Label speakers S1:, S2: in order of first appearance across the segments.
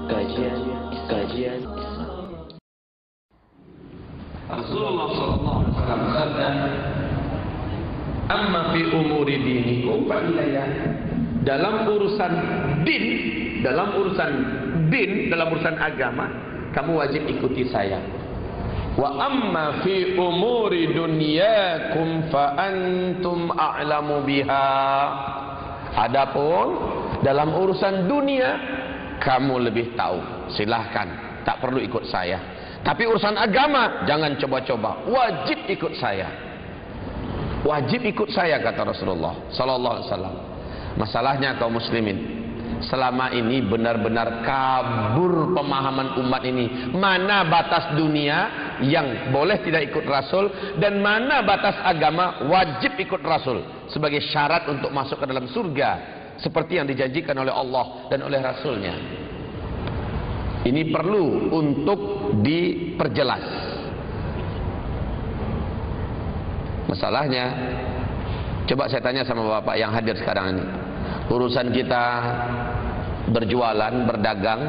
S1: kajian
S2: Rasulullah sallallahu alaihi wasallam bersabda, "Amma fi umuri dinikum fa ilayya." Dalam urusan dalam urusan agama, kamu wajib ikuti saya. Wa amma fi umuri dunyakum fa antum a'lamu biha. Adapun dalam urusan dunia, kamu lebih tahu. Silahkan, tak perlu ikut saya. Tapi urusan agama, jangan coba-coba. Wajib ikut saya. Wajib ikut saya, kata Rasulullah sallallahu alaihi wasallam. Masalahnya kaum muslimin, selama ini benar-benar kabur pemahaman umat ini. Mana batas dunia yang boleh tidak ikut Rasul, dan mana batas agama wajib ikut Rasul sebagai syarat untuk masuk ke dalam surga, seperti yang dijanjikan oleh Allah dan oleh Rasulnya. Ini perlu untuk diperjelas. Masalahnya, coba saya tanya sama bapak yang hadir sekarang ini, urusan kita berjualan, berdagang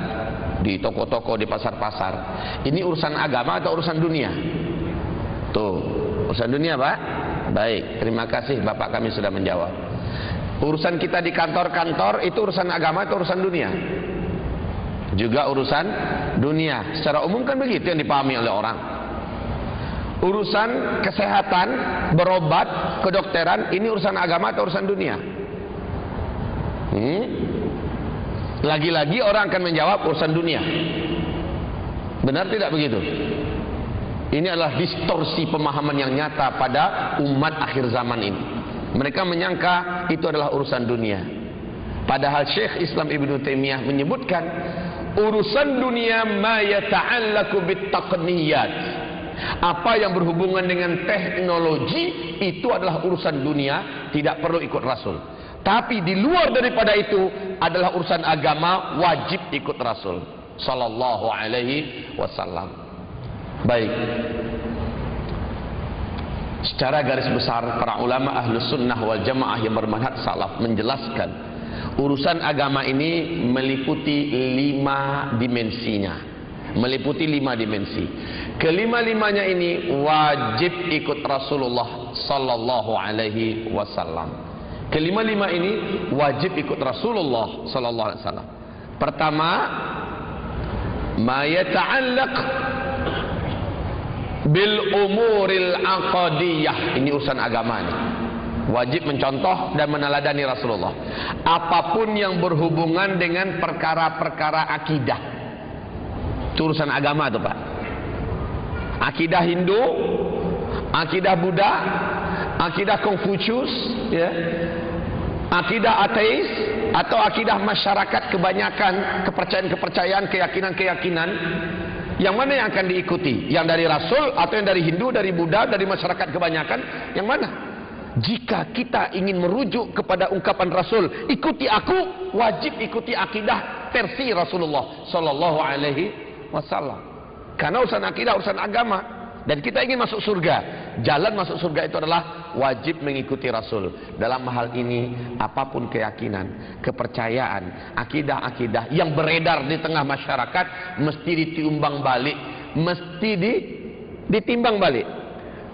S2: di toko-toko, di pasar-pasar, ini urusan agama atau urusan dunia? Tuh, urusan dunia, Pak. Baik, terima kasih bapak, kami sudah menjawab. Urusan kita di kantor-kantor itu urusan agama atau urusan dunia? Juga urusan dunia. Secara umum kan begitu yang dipahami oleh orang. Urusan kesehatan, berobat, kedokteran, ini urusan agama atau urusan dunia? Lagi-lagi orang akan menjawab urusan dunia. Benar tidak begitu? Ini adalah distorsi pemahaman yang nyata pada umat akhir zaman ini. Mereka menyangka itu adalah urusan dunia. Padahal Syekh Islam Ibnu Taimiyah menyebutkan urusan dunia ma yata'allaku bitaqniyat. Apa yang berhubungan dengan teknologi itu adalah urusan dunia, tidak perlu ikut Rasul. Tapi di luar daripada itu adalah urusan agama, wajib ikut Rasul sallallahu alaihi wasallam. Baik. Secara garis besar, para ulama ahlus sunnah wal jamaah yang bermanhaj salaf menjelaskan urusan agama ini meliputi 5 dimensinya. Meliputi 5 dimensi. Kelima-limanya ini wajib ikut Rasulullah sallallahu alaihi wasallam. Kelima-lima ini wajib ikut Rasulullah sallallahu alaihi wasallam. Pertama, ma yata'allaq bil umuril aqdiyah. Ini urusan agama ini. Wajib mencontoh dan meneladani Rasulullah. Apapun yang berhubungan dengan perkara-perkara akidah, itu urusan agama tuh, Pak. Akidah Hindu, akidah Buddha, akidah Konfusius, ya, akidah ateis, atau akidah masyarakat kebanyakan, kepercayaan-kepercayaan, keyakinan-keyakinan, yang mana yang akan diikuti? Yang dari Rasul atau yang dari Hindu, dari Buddha, dari masyarakat kebanyakan? Yang mana? Jika kita ingin merujuk kepada ungkapan Rasul, ikuti aku, wajib ikuti akidah versi Rasulullah sallallahu alaihi wasallam. Karena urusan akidah, urusan agama, dan kita ingin masuk surga. Jalan masuk surga itu adalah wajib mengikuti Rasul. Dalam hal ini, apapun keyakinan, kepercayaan, akidah-akidah yang beredar di tengah masyarakat mesti ditimbang balik, mesti ditimbang balik,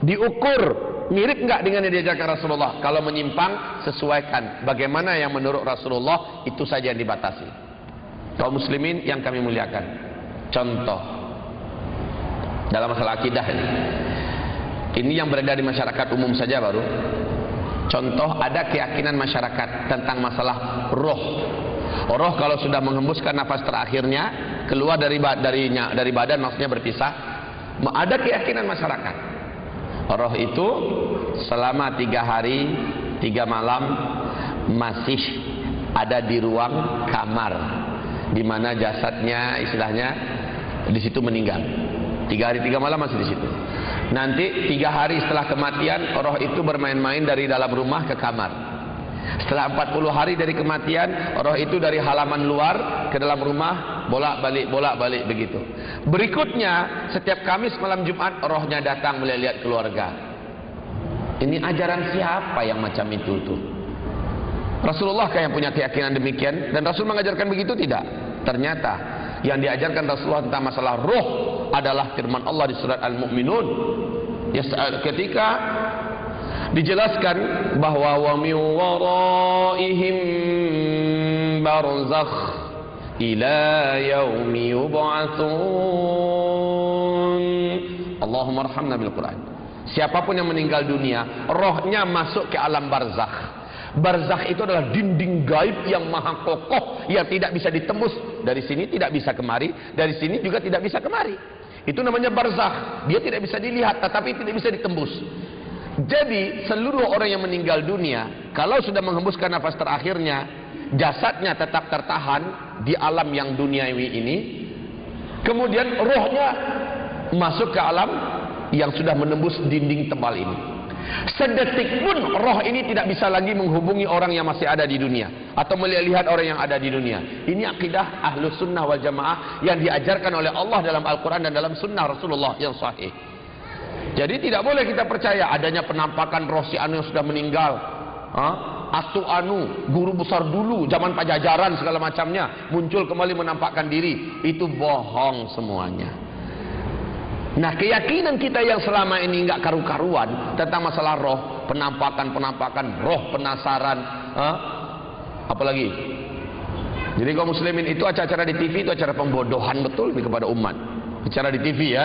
S2: diukur mirip enggak dengan yang diajarkan Rasulullah. Kalau menyimpang, sesuaikan. Bagaimana yang menurut Rasulullah, itu saja yang dibatasi. Kaum muslimin yang kami muliakan, contoh dalam masalah akidah ini yang beredar di masyarakat umum saja baru. Contoh, ada keyakinan masyarakat tentang masalah roh. Roh kalau sudah menghembuskan nafas terakhirnya, keluar dari badan, maksudnya berpisah. Ada keyakinan masyarakat, roh itu selama 3 hari 3 malam masih ada di ruang kamar, di mana jasadnya istilahnya di situ meninggal. 3 hari 3 malam masih di situ. Nanti 3 hari setelah kematian, roh itu bermain-main dari dalam rumah ke kamar. Setelah 40 hari dari kematian, roh itu dari halaman luar ke dalam rumah, bolak-balik begitu. Berikutnya, setiap Kamis malam Jumat, rohnya datang melihat keluarga. Ini ajaran siapa yang macam itu tuh? Rasulullah kah yang punya keyakinan demikian? Dan Rasul mengajarkan begitu? Tidak. Ternyata yang diajarkan Rasulullah tentang masalah roh adalah firman Allah di surat Al-Mu'minun. Ketika dijelaskan bahwa wa min waraihim barzakh ila yaumi yub'atsun. Allahumma arhamna bil Quran. Siapapun yang meninggal dunia, rohnya masuk ke alam barzakh. Barzakh itu adalah dinding gaib yang maha kokoh, yang tidak bisa ditembus. Dari sini tidak bisa kemari, dari sini juga tidak bisa kemari. Itu namanya barzakh. Dia tidak bisa dilihat, tetapi tidak bisa ditembus. Jadi seluruh orang yang meninggal dunia, kalau sudah menghembuskan nafas terakhirnya, jasadnya tetap tertahan di alam yang duniawi ini. Kemudian rohnya masuk ke alam yang sudah menembus dinding tebal ini. Sedetik pun roh ini tidak bisa lagi menghubungi orang yang masih ada di dunia, atau melihat orang yang ada di dunia. Ini akidah Ahlus Sunnah wal Jamaah yang diajarkan oleh Allah dalam Al-Quran dan dalam Sunnah Rasulullah yang sahih. Jadi tidak boleh kita percaya adanya penampakan roh si anu yang sudah meninggal. Atu anu, guru besar dulu zaman Pajajaran segala macamnya, muncul kembali menampakkan diri. Itu bohong semuanya. Nah, keyakinan kita yang selama ini nggak karu-karuan tentang masalah roh, penampakan roh, penasaran, apalagi. Jadi kaum muslimin itu acara-acara di TV itu acara pembodohan betul nih kepada umat. Acara di TV ya,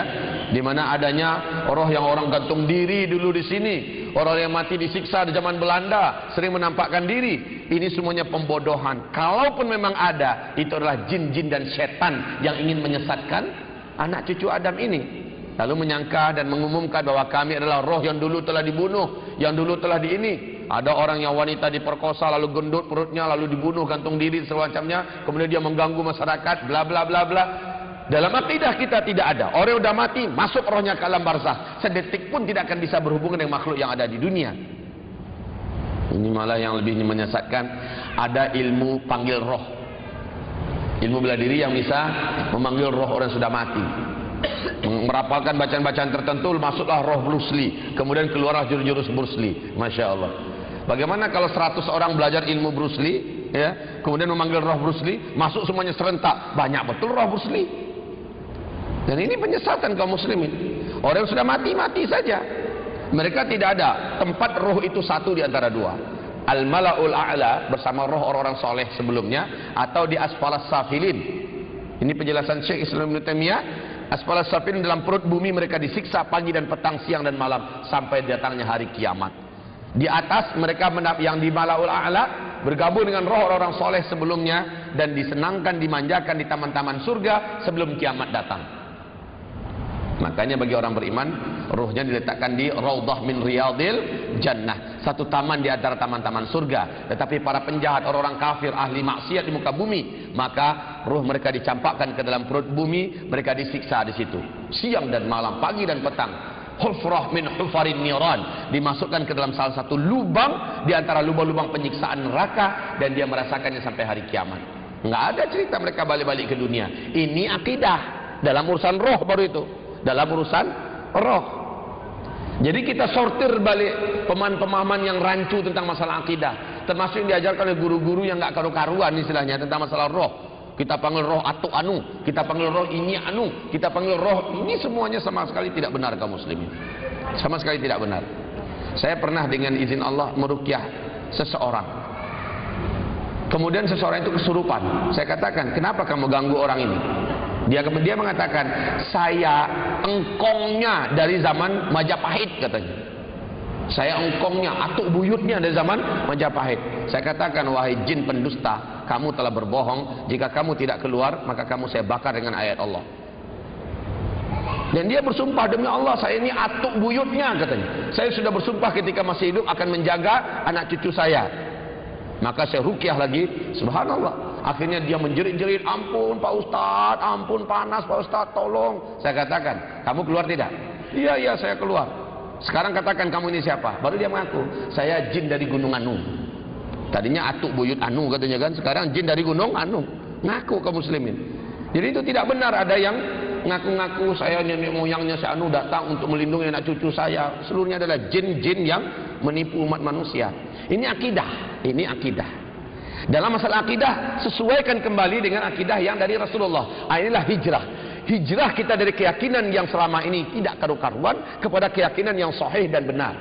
S2: di mana adanya roh yang orang gantung diri dulu di sini, orang yang mati disiksa di zaman Belanda sering menampakkan diri. Ini semuanya pembodohan. Kalaupun memang ada, itu adalah jin-jin dan setan yang ingin menyesatkan anak cucu Adam ini. Lalu menyangka dan mengumumkan bahwa kami adalah roh yang dulu telah dibunuh, yang dulu telah ini. Ada orang yang wanita diperkosa lalu gendut perutnya lalu dibunuh, gantung diri semacamnya, kemudian dia mengganggu masyarakat, bla bla bla bla. Dalam akidah kita tidak ada. Orang yang sudah mati masuk rohnya ke alam barzakh, sedetik pun tidak akan bisa berhubungan dengan makhluk yang ada di dunia. Ini malah yang lebih menyesatkan, ada ilmu panggil roh, ilmu bela diri yang bisa memanggil roh orang yang sudah mati. Merapalkan bacaan-bacaan tertentu, masuklah roh Bruce Lee, kemudian keluarlah jurus-jurus Bruce Lee. Masya Allah. Bagaimana kalau 100 orang belajar ilmu Bruce Lee, ya, kemudian memanggil roh Bruce Lee, masuk semuanya serentak, banyak betul roh Bruce Lee. Dan ini penyesatan kaum muslimin. Orang yang sudah mati saja. Mereka tidak ada tempat roh itu satu di antara dua. Al-Mala'ul A'la bersama roh orang-orang soleh sebelumnya, atau di Asfalas Safilin. Ini penjelasan Syekh Islam Ibnu Taimiyah. Asfalas Safilin, dalam perut bumi mereka disiksa pagi dan petang, siang dan malam, sampai datangnya hari kiamat. Di atas mereka yang di Mala'ul A'la bergabung dengan roh orang-orang soleh sebelumnya, dan disenangkan, dimanjakan di taman-taman surga sebelum kiamat datang. Makanya bagi orang beriman, ruhnya diletakkan di Raudhah min Riyadil Jannah, satu taman di antara taman-taman surga. Tetapi para penjahat, orang-orang kafir, ahli maksiat di muka bumi, maka ruh mereka dicampakkan ke dalam perut bumi, mereka disiksa di situ siang dan malam, pagi dan petang. Hufrah min hufarin niran, dimasukkan ke dalam salah satu lubang di antara lubang-lubang penyiksaan neraka, dan dia merasakannya sampai hari kiamat. Nggak ada cerita mereka balik-balik ke dunia. Ini akidah dalam urusan roh, baru itu dalam urusan roh. Jadi kita sortir balik pemahaman yang rancu tentang masalah akidah, termasuk yang diajarkan oleh guru-guru yang nggak karu-karuan istilahnya tentang masalah roh. Kita panggil roh atu anu, kita panggil roh ini anu, kita panggil roh ini, semuanya sama sekali tidak benar kaum muslimin. Sama sekali tidak benar. Saya pernah dengan izin Allah meruqyah seseorang. Kemudian seseorang itu kesurupan. Saya katakan, kenapa kamu ganggu orang ini? Dia mengatakan, saya engkongnya dari zaman Majapahit katanya. Saya engkongnya, atuk buyutnya dari zaman Majapahit. Saya katakan, wahai jin pendusta, kamu telah berbohong. Jika kamu tidak keluar, maka kamu saya bakar dengan ayat Allah. Dan dia bersumpah, demi Allah saya ini atuk buyutnya katanya. Saya sudah bersumpah ketika masih hidup akan menjaga anak cucu saya. Maka saya ruqyah lagi, subhanallah. Akhirnya dia menjerit-jerit, ampun Pak Ustadz, ampun panas Pak Ustadz, tolong. Saya katakan, kamu keluar tidak? Iya saya keluar. Sekarang katakan kamu ini siapa? Baru dia mengaku, saya jin dari Gunung Anu. Tadinya atuk buyut Anu katanya kan, sekarang jin dari Gunung Anu. Ngaku kaum muslimin. Jadi itu tidak benar ada yang ngaku-ngaku saya nenek moyangnya si Anu datang untuk melindungi anak cucu saya. Seluruhnya adalah jin-jin yang menipu umat manusia. Ini akidah, ini akidah. Dalam masalah akidah, sesuaikan kembali dengan akidah yang dari Rasulullah. Inilah hijrah. Hijrah kita dari keyakinan yang selama ini tidak karu-karuan kepada keyakinan yang sahih dan benar.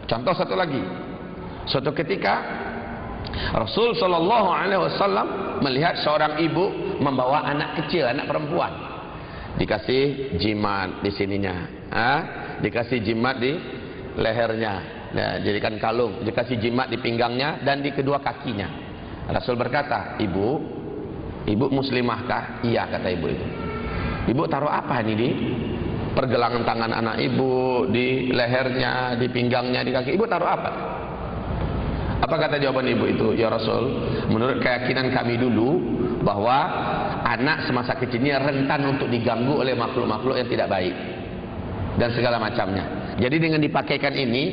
S2: Contoh satu lagi. Suatu ketika Rasul sallallahu alaihi wasallam melihat seorang ibu membawa anak kecil, anak perempuan. Dikasih jimat di sininya, dikasih jimat di lehernya, jadikan kalung, dikasih jimat di pinggangnya dan di kedua kakinya. Rasul berkata, ibu muslimahkah? Iya, kata ibu itu. Ibu taruh apa ini di pergelangan tangan anak ibu, di lehernya, di pinggangnya, di kaki? Ibu taruh apa? Apa kata jawaban ibu itu? Ya Rasul, menurut keyakinan kami dulu bahwa anak semasa kecilnya rentan untuk diganggu oleh makhluk-makhluk yang tidak baik dan segala macamnya. Jadi dengan dipakaikan ini,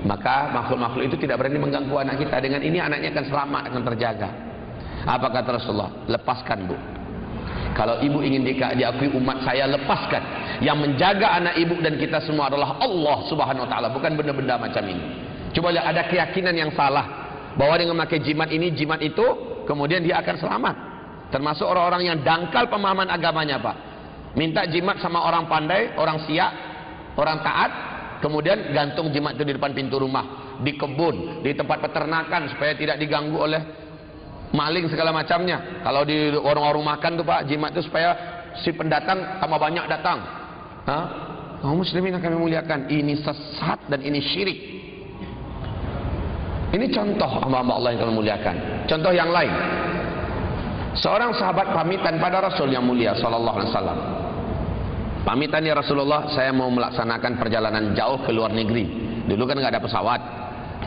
S2: maka makhluk-makhluk itu tidak berani mengganggu anak kita. Dengan ini anaknya akan selamat, akan terjaga. Apa kata Rasulullah? Lepaskan, Bu. Kalau ibu ingin diakui umat saya, lepaskan. Yang menjaga anak ibu dan kita semua adalah Allah Subhanahu wa taala, bukan benda-benda macam ini. Coba lihat, ada keyakinan yang salah bahwa dengan memakai jimat ini, jimat itu, kemudian dia akan selamat. Termasuk orang-orang yang dangkal pemahaman agamanya, Pak. Minta jimat sama orang pandai, orang siak, orang taat, kemudian gantung jimat itu di depan pintu rumah, di kebun, di tempat peternakan supaya tidak diganggu oleh maling segala macamnya. Kalau di warung-warung makan tuh, Pak, jimat itu supaya si pendatang tambah banyak datang. Kaum muslimin akan memuliakan. Ini sesat dan ini syirik. Ini contoh hamba-hamba Allah yang kami muliakan. Contoh yang lain. Seorang sahabat pamitan pada Rasul yang mulia sallallahu alaihi wasallam. Pamitan, ya Rasulullah, saya mau melaksanakan perjalanan jauh ke luar negeri. Dulu kan nggak ada pesawat.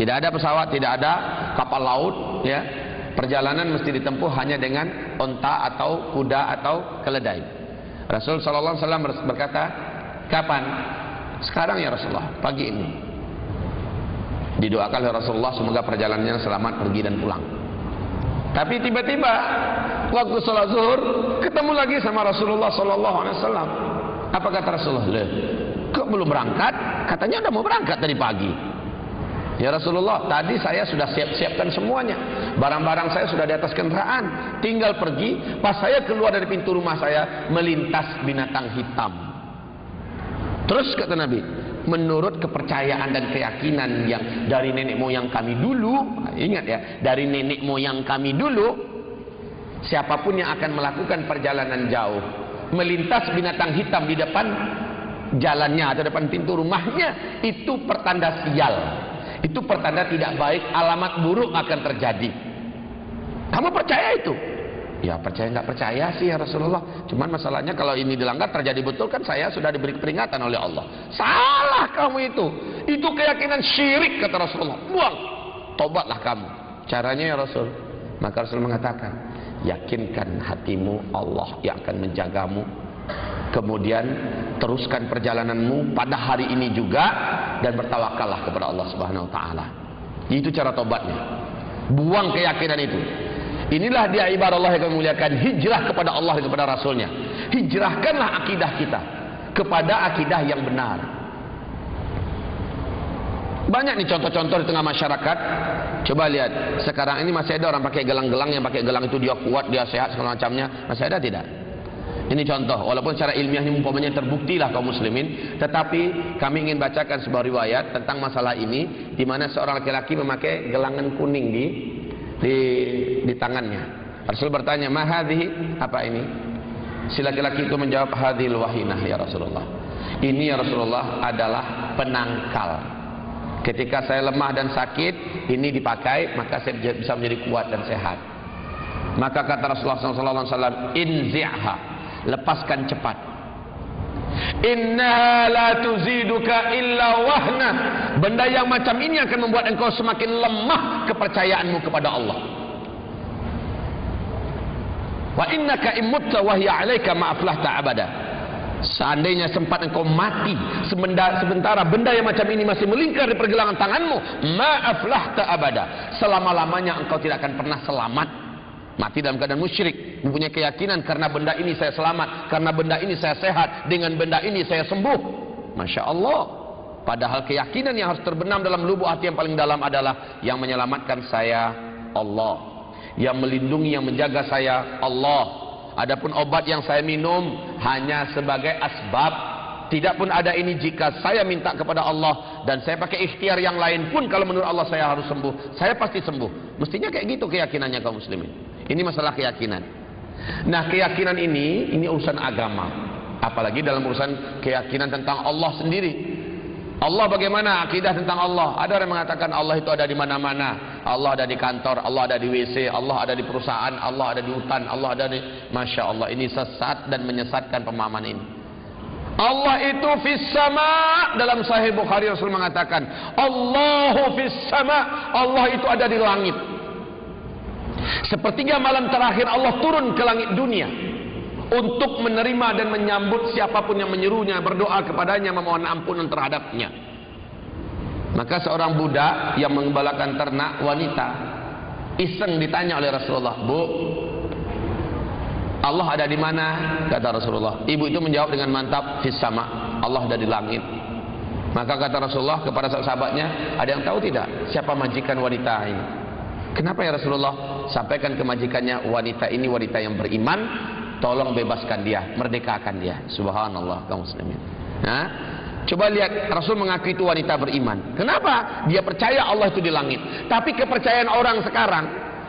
S2: Tidak ada pesawat, tidak ada kapal laut, ya. Perjalanan mesti ditempuh hanya dengan onta atau kuda atau keledai. Rasul sallallahu alaihi wasallam berkata, "Kapan?" "Sekarang, ya Rasulullah, pagi ini." Didoakan oleh Rasulullah semoga perjalanannya selamat pergi dan pulang. Tapi tiba-tiba waktu sholat zuhur ketemu lagi sama Rasulullah sallallahu alaihi wasallam. Apa kata Rasulullah? "Loh, kok belum berangkat? Katanya udah mau berangkat tadi pagi." "Ya Rasulullah, tadi saya sudah siap-siapkan semuanya. Barang-barang saya sudah di atas kendaraan, tinggal pergi. Pas saya keluar dari pintu rumah saya, melintas binatang hitam." Terus kata Nabi, menurut kepercayaan dan keyakinan yang dari nenek moyang kami dulu, ingat ya, dari nenek moyang kami dulu, siapapun yang akan melakukan perjalanan jauh, melintas binatang hitam di depan jalannya atau depan pintu rumahnya, itu pertanda sial, itu pertanda tidak baik, alamat buruk akan terjadi. Kamu percaya itu? Ya, percaya nggak percaya sih, ya Rasulullah. Cuman masalahnya kalau ini dilanggar terjadi betul, kan saya sudah diberi peringatan oleh Allah. Salah kamu itu. Itu keyakinan syirik, kata Rasulullah. Buang. Tobatlah kamu. Caranya, ya Rasul. Maka Rasul mengatakan, yakinkan hatimu Allah yang akan menjagamu. Kemudian teruskan perjalananmu pada hari ini juga dan bertawakallah kepada Allah Subhanahu wa taala. Itu cara tobatnya. Buang keyakinan itu. Inilah dia ibadah Allah yang memuliakan, hijrah kepada Allah dan kepada Rasulnya. Hijrahkanlah akidah kita kepada akidah yang benar. Banyak nih contoh-contoh di tengah masyarakat. Coba lihat, sekarang ini masih ada orang pakai gelang-gelang, yang pakai gelang itu dia kuat, dia sehat segala macamnya. Masih ada tidak? Ini contoh, walaupun secara ilmiah ini umpamanya terbuktilah kaum muslimin, tetapi kami ingin bacakan sebuah riwayat tentang masalah ini, di mana seorang laki-laki memakai gelangan kuning di tangannya. Rasul bertanya, "Ma hadhihi?" Apa ini? Si laki-laki itu menjawab, "Hadhil wahinah ya Rasulullah." Ini, ya Rasulullah, adalah penangkal. Ketika saya lemah dan sakit, ini dipakai, maka saya bisa menjadi kuat dan sehat. Maka kata Rasulullah SAW, "Inzi'ha," lepaskan cepat. "Innaha la tuziduka illa wahna." Benda yang macam ini akan membuat engkau semakin lemah kepercayaanmu kepada Allah. "Wa innaka immutta wa hiya 'alaika ma aflahta abada." Seandainya sempat engkau mati sementara benda yang macam ini masih melingkar di pergelangan tanganmu, ma aflahta abada, selama-lamanya engkau tidak akan pernah selamat. Mati dalam keadaan musyrik, mempunyai keyakinan karena benda ini saya selamat, karena benda ini saya sehat, dengan benda ini saya sembuh. Masya Allah. Padahal keyakinan yang harus terbenam dalam lubuk hati yang paling dalam adalah yang menyelamatkan saya Allah, Yang melindungi, yang menjaga saya Allah. Adapun obat yang saya minum hanya sebagai asbab. Tidak pun ada ini jika saya minta kepada Allah dan saya pakai ikhtiar yang lain pun, kalau menurut Allah saya harus sembuh, saya pasti sembuh. Mestinya kayak gitu keyakinannya kaum muslimin. Ini masalah keyakinan. Nah, keyakinan ini urusan agama. Apalagi dalam urusan keyakinan tentang Allah sendiri. Allah bagaimana akidah tentang Allah? Ada orang mengatakan Allah itu ada di mana-mana. Allah ada di kantor, Allah ada di WC, Allah ada di perusahaan, Allah ada di hutan, Allah ada di... Masya Allah, ini sesat dan menyesatkan pemahaman ini. Allah itu fis sama. Dalam Sahih Bukhari Rasul mengatakan Allahu fis sama. Allah itu ada di langit. Sepertiga malam terakhir Allah turun ke langit dunia untuk menerima dan menyambut siapapun yang menyerunya, berdoa kepadanya, memohon ampunan terhadapnya. Maka seorang budak yang mengembalakan ternak wanita iseng ditanya oleh Rasulullah, "Bu, Allah ada di mana?" Kata Rasulullah. Ibu itu menjawab dengan mantap, "Fis sama." Allah ada di langit. Maka kata Rasulullah kepada sahabatnya, "Ada yang tahu tidak siapa majikan wanita ini?" "Kenapa ya Rasulullah?" "Sampaikan ke majikannya, wanita ini wanita yang beriman, tolong bebaskan dia, merdekakan dia." Subhanallah kaum muslimin. Nah, coba lihat, Rasul mengaku itu wanita beriman. Kenapa? Dia percaya Allah itu di langit. Tapi kepercayaan orang sekarang,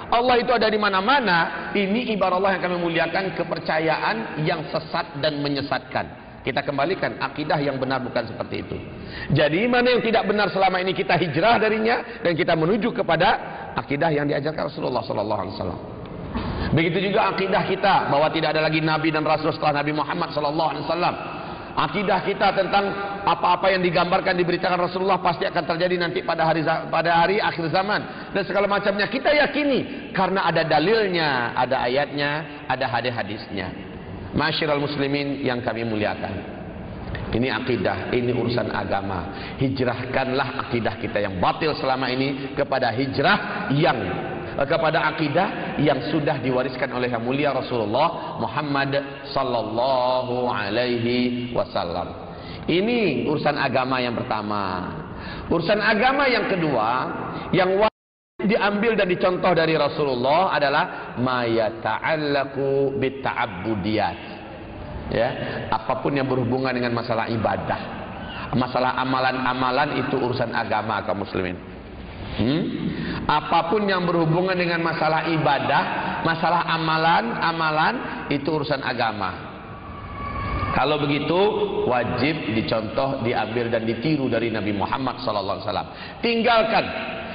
S2: Allah itu ada di mana-mana, ini ibarat Allah yang kami muliakan, kepercayaan yang sesat dan menyesatkan. Kita kembalikan akidah yang benar bukan seperti itu. Jadi mana yang tidak benar selama ini kita hijrah darinya dan kita menuju kepada akidah yang diajarkan Rasulullah sallallahu alaihi wasallam. Begitu juga akidah kita bahwa tidak ada lagi nabi dan rasul setelah Nabi Muhammad sallallahu alaihi wasallam. Akidah kita tentang apa-apa yang digambarkan, diberitakan Rasulullah pasti akan terjadi nanti pada hari akhir zaman dan segala macamnya kita yakini karena ada dalilnya, ada ayatnya, ada hadis-hadisnya. Masyiral muslimin yang kami muliakan, ini akidah, ini urusan agama. Hijrahkanlah akidah kita yang batil selama ini kepada hijrah yang kepada akidah yang sudah diwariskan oleh yang mulia Rasulullah Muhammad sallallahu alaihi wasallam. Ini urusan agama yang pertama. Urusan agama yang kedua yang wajib diambil dan dicontoh dari Rasulullah adalah ma yata'allaqu bitta'abbudiyat. Ya, apapun yang berhubungan dengan masalah ibadah, masalah amalan-amalan, itu urusan agama kaum muslimin. Apapun yang berhubungan dengan masalah ibadah, masalah amalan itu urusan agama. Kalau begitu wajib dicontoh, diambil dan ditiru dari Nabi Muhammad sallallahu alaihi wasallam. Tinggalkan,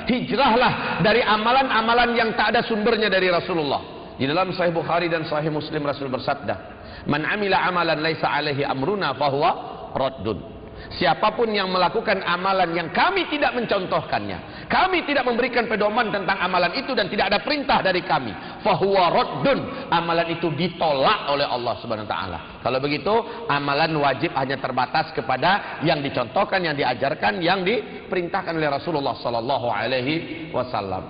S2: hijrahlah dari amalan-amalan yang tak ada sumbernya dari Rasulullah. Di dalam Sahih Bukhari dan Sahih Muslim Rasul bersabda, "Man amila amalan laisa alaihi amruna fahuwa raddun." Siapapun yang melakukan amalan yang kami tidak mencontohkannya, kami tidak memberikan pedoman tentang amalan itu dan tidak ada perintah dari kami, fahuwa raddun, amalan itu ditolak oleh Allah Subhanahu wa taala. Kalau begitu, amalan wajib hanya terbatas kepada yang dicontohkan, yang diajarkan, yang diperintahkan oleh Rasulullah sallallahu alaihi wasallam.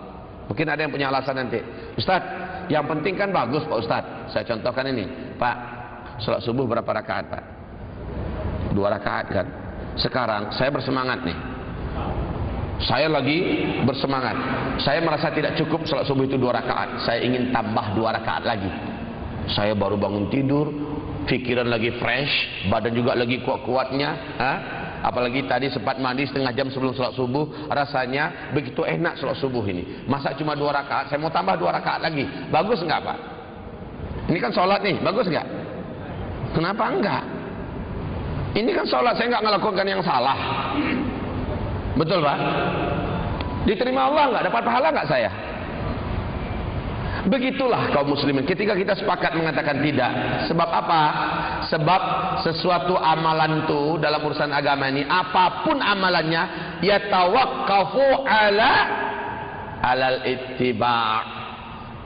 S2: Mungkin ada yang punya alasan nanti, "Ustaz, yang penting kan bagus Pak Ustaz. Saya contohkan ini, Pak, salat subuh berapa rakaat Pak? 2 rakaat kan? Sekarang saya bersemangat nih. Saya lagi bersemangat. Saya merasa tidak cukup salat subuh itu 2 rakaat. Saya ingin tambah 2 rakaat lagi. Saya baru bangun tidur, pikiran lagi fresh, badan juga lagi kuat-kuatnya. Apalagi tadi sempat mandi setengah jam sebelum salat subuh, rasanya begitu enak salat subuh ini. Masa cuma 2 rakaat, saya mau tambah 2 rakaat lagi. Bagus enggak Pak? Ini kan sholat nih, bagus enggak? Kenapa enggak? Ini kan sholat, saya enggak melakukan yang salah. Betul Pak? Diterima Allah enggak? Dapat pahala enggak saya? Begitulah kaum muslimin, ketika kita sepakat mengatakan tidak. Sebab apa? Sebab sesuatu amalan itu dalam urusan agama ini, apapun amalannya, yatawaqqafu alal ittiba',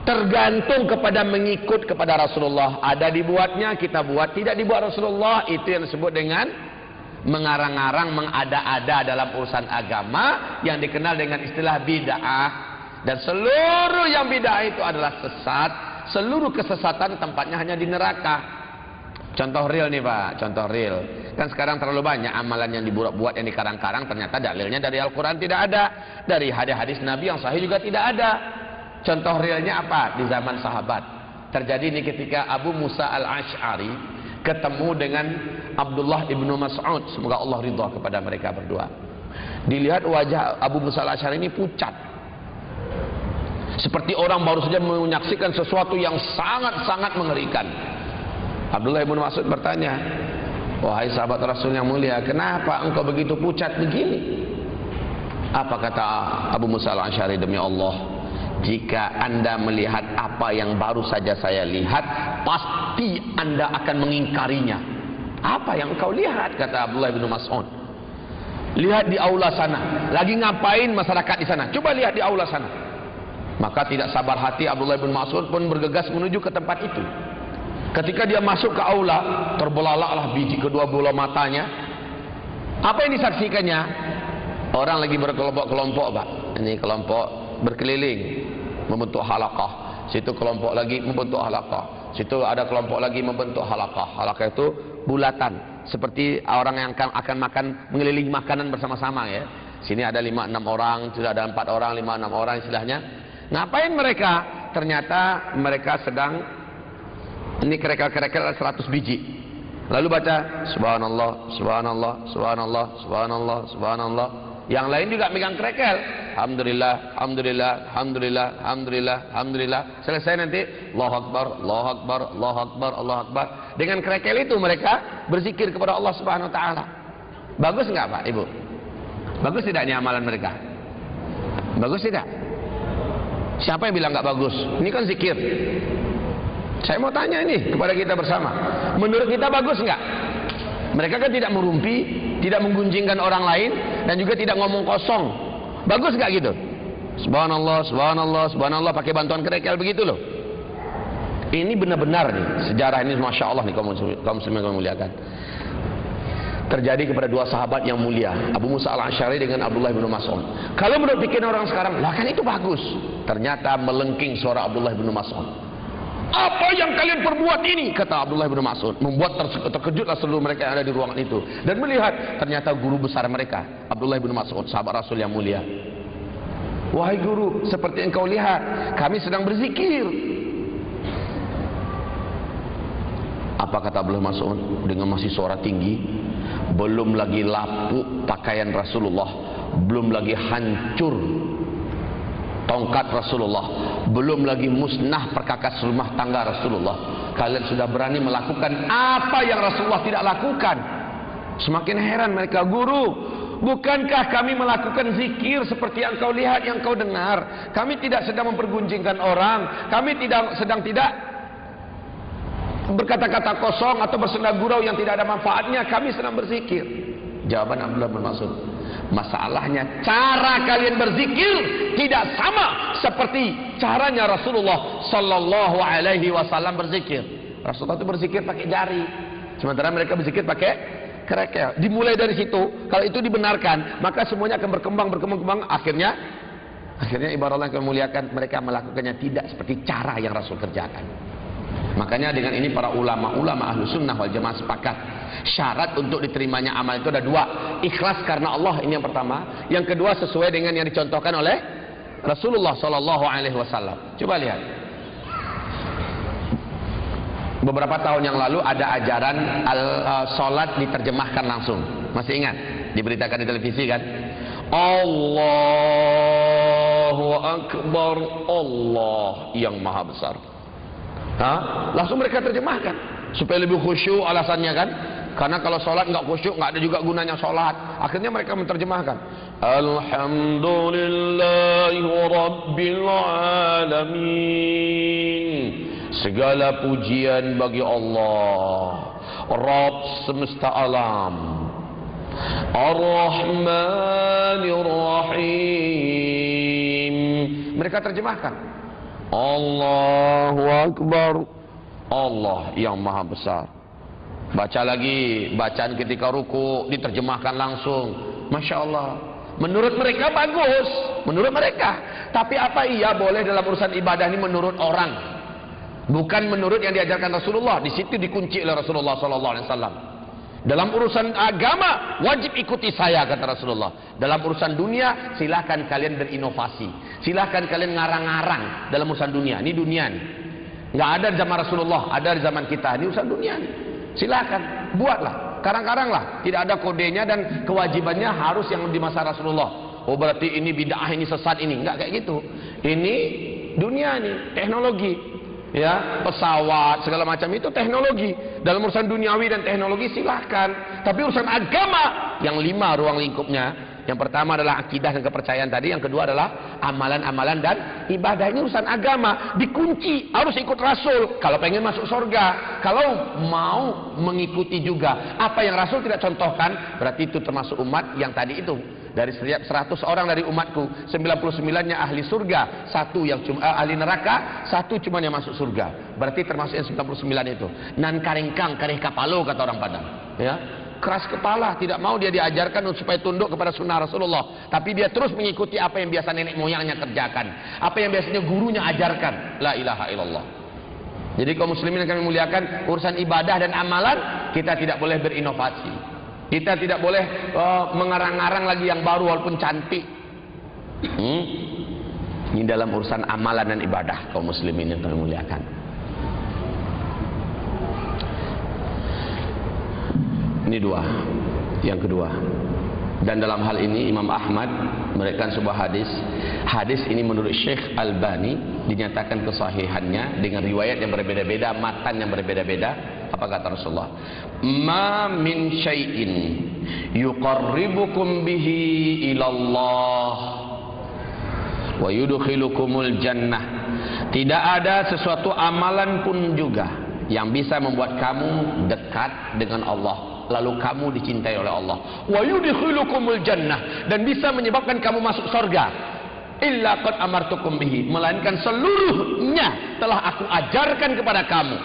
S2: tergantung kepada mengikut kepada Rasulullah. Ada dibuatnya, kita buat. Tidak dibuat Rasulullah, itu yang disebut dengan mengarang-arang, mengada-ada dalam urusan agama, yang dikenal dengan istilah bid'ah. Dan seluruh yang bid'ah itu adalah sesat. Seluruh kesesatan tempatnya hanya di neraka. Contoh real nih Pak, contoh real. Kan sekarang terlalu banyak amalan yang dibuat-buat, yang dikarang-karang, ternyata dalilnya dari Al-Quran tidak ada, dari hadis-hadis Nabi yang sahih juga tidak ada. Contoh realnya apa? Di zaman sahabat terjadi ini ketika Abu Musa al-Ash'ari ketemu dengan Abdullah ibnu Mas'ud, semoga Allah ridha kepada mereka berdua. Dilihat wajah Abu Musa al-Ash'ari ini pucat, seperti orang baru saja menyaksikan sesuatu yang sangat-sangat mengerikan. Abdullah ibnu Mas'ud bertanya, wahai sahabat Rasul yang mulia, kenapa engkau begitu pucat begini? Apa kata Abu Musa al-Ash'ari? Demi Allah, jika anda melihat apa yang baru saja saya lihat, pasti anda akan mengingkarinya. Apa yang engkau lihat? Kata Abdullah bin Mas'ud. Lihat di aula sana. Lagi ngapain masyarakat di sana? Coba lihat di aula sana. Maka tidak sabar hati Abdullah bin Mas'ud pun bergegas menuju ke tempat itu. Ketika dia masuk ke aula, terbelalaklah biji kedua bola matanya. Apa yang disaksikannya? Orang lagi berkelompok-kelompok, Pak. Ini kelompok berkeliling membentuk halaqah. Situ kelompok lagi membentuk halaqah. Situ ada kelompok lagi membentuk halaqah. Halaqah itu bulatan, seperti orang yang akan makan, mengelilingi makanan bersama-sama ya. Sini ada 5-6 orang, sudah ada 4 orang, 5-6 orang istilahnya. Ngapain mereka? Ternyata mereka sedang ini kerekel-kerekel 100 biji. Lalu baca subhanallah, subhanallah, subhanallah, subhanallah, subhanallah. Yang lain juga megang krekel. Alhamdulillah, alhamdulillah, alhamdulillah, alhamdulillah, alhamdulillah. Selesai nanti Allahu Akbar, Allahu Akbar, Allahu Akbar, Allahu Akbar. Dengan krekel itu mereka berzikir kepada Allah Subhanahu wa taala. Bagus enggak, Pak, Ibu? Bagus tidak ini amalan mereka? Bagus tidak? Siapa yang bilang enggak bagus? Ini kan zikir. Saya mau tanya ini kepada kita bersama. Menurut kita bagus enggak? Mereka kan tidak merumpi, tidak menggunjingkan orang lain, dan juga tidak ngomong kosong. Bagus gak gitu? Subhanallah, subhanallah, subhanallah, pakai bantuan krekel begitu loh. Ini benar-benar nih, sejarah ini Masya Allah nih kaum muslimin yang memuliakan. Terjadi kepada dua sahabat yang mulia, Abu Musa al-Ash'ari dengan Abdullah bin Mas'ud. Kalau menurut pikiran orang sekarang, lah kan itu bagus. Ternyata melengking suara Abdullah bin Mas'ud. Apa yang kalian perbuat ini? Kata Abdullah bin Mas'ud. Membuat terkejutlah seluruh mereka yang ada di ruangan itu. Dan melihat ternyata guru besar mereka, Abdullah bin Mas'ud, sahabat Rasul yang mulia. Wahai guru, seperti yang kau lihat, kami sedang berzikir. Apa kata Abdullah bin Mas'ud dengan masih suara tinggi? Belum lagi lapuk pakaian Rasulullah, belum lagi hancur tongkat Rasulullah, belum lagi musnah perkakas rumah tangga Rasulullah, kalian sudah berani melakukan apa yang Rasulullah tidak lakukan. Semakin heran mereka, guru, bukankah kami melakukan zikir seperti yang kau lihat, yang kau dengar? Kami tidak sedang mempergunjingkan orang, kami tidak berkata-kata kosong atau bersenda gurau yang tidak ada manfaatnya, kami sedang berzikir. Jawaban Abdullah bin Mas'ud, masalahnya cara kalian berzikir tidak sama seperti caranya Rasulullah sallallahu alaihi wasallam berzikir. Rasulullah itu berzikir pakai jari, sementara mereka berzikir pakai krekel. Dimulai dari situ, kalau itu dibenarkan, maka semuanya akan berkembang. Akhirnya ibarat Allah yang memuliakan, mereka melakukannya tidak seperti cara yang Rasul kerjakan. Makanya dengan ini para ulama ahlu sunnah wal jamaah sepakat, syarat untuk diterimanya amal itu ada dua. Ikhlas karena Allah, ini yang pertama. Yang kedua sesuai dengan yang dicontohkan oleh Rasulullah sallallahu alaihi wasallam. Coba lihat. Beberapa tahun yang lalu ada ajaran salat diterjemahkan langsung. Masih ingat? Diberitakan di televisi kan? Allahu Akbar, Allah yang maha besar. Langsung mereka terjemahkan supaya lebih khusyuk, alasannya kan, karena kalau sholat nggak khusyuk nggak ada juga gunanya sholat. Akhirnya mereka menerjemahkan Alhamdulillahi Rabbil Alamin, segala pujian bagi Allah Rabb semesta alam, Ar-Rahmanir Rahim. Mereka terjemahkan Allahu Akbar, Allah yang maha besar. Baca lagi, bacaan ketika ruku diterjemahkan langsung. Masya Allah. Menurut mereka bagus, menurut mereka. Tapi apa iya boleh dalam urusan ibadah ini menurut orang, bukan menurut yang diajarkan Rasulullah. Di situ dikunci oleh Rasulullah SAW. Dalam urusan agama wajib ikuti saya, kata Rasulullah. Dalam urusan dunia silahkan kalian berinovasi, silahkan kalian ngarang-ngarang dalam urusan dunia. Ini dunia nih, nggak ada di zaman Rasulullah, ada di zaman kita. Ini urusan dunia nih, silahkan buatlah, karang-karanglah. Tidak ada kodenya dan kewajibannya harus yang di masa Rasulullah. Oh berarti ini bid'ah, ini sesat, ini nggak kayak gitu. Ini dunia nih, teknologi. Ya, pesawat segala macam itu teknologi. Dalam urusan duniawi dan teknologi silahkan. Tapi urusan agama yang 5 ruang lingkupnya. Yang pertama adalah akidah dan kepercayaan tadi. Yang kedua adalah amalan-amalan dan ibadah. Ini urusan agama, dikunci, harus ikut Rasul kalau pengen masuk surga. Kalau mau mengikuti juga apa yang Rasul tidak contohkan, berarti itu termasuk umat yang tadi itu. Dari setiap 100 orang dari umatku, 99-nya ahli surga, 1 yang ahli neraka, 1 cuma yang masuk surga. Berarti termasuk yang 99 itu. Nan karingkang karih kapalo, kata orang Padang. Ya, keras kepala, tidak mau dia diajarkan supaya tunduk kepada sunnah Rasulullah. Tapi dia terus mengikuti apa yang biasa nenek moyangnya kerjakan, apa yang biasanya gurunya ajarkan. La ilaha illallah. Jadi kaum muslimin yang kami muliakan, urusan ibadah dan amalan kita tidak boleh berinovasi. Kita tidak boleh mengarang-arang lagi yang baru walaupun cantik. Ini dalam urusan amalan dan ibadah kaum muslimin yang kami muliakan. Ini 2. Yang kedua, dan dalam hal ini Imam Ahmad memberikan sebuah hadis. Hadis ini menurut Syekh Albani dinyatakan kesahihannya dengan riwayat yang berbeda-beda, matan yang berbeda-beda. Apa kata Rasulullah? Ma min syai'in yuqarribukum bihi ilallah wa yudkhilukumul jannah. Tidak ada sesuatu amalan pun juga yang bisa membuat kamu dekat dengan Allah, lalu kamu dicintai oleh Allah. Wa yudkhilukumul jannah, dan bisa menyebabkan kamu masuk surga. Illa qad amartukum bihi, melainkan seluruhnya telah aku ajarkan kepada kamu.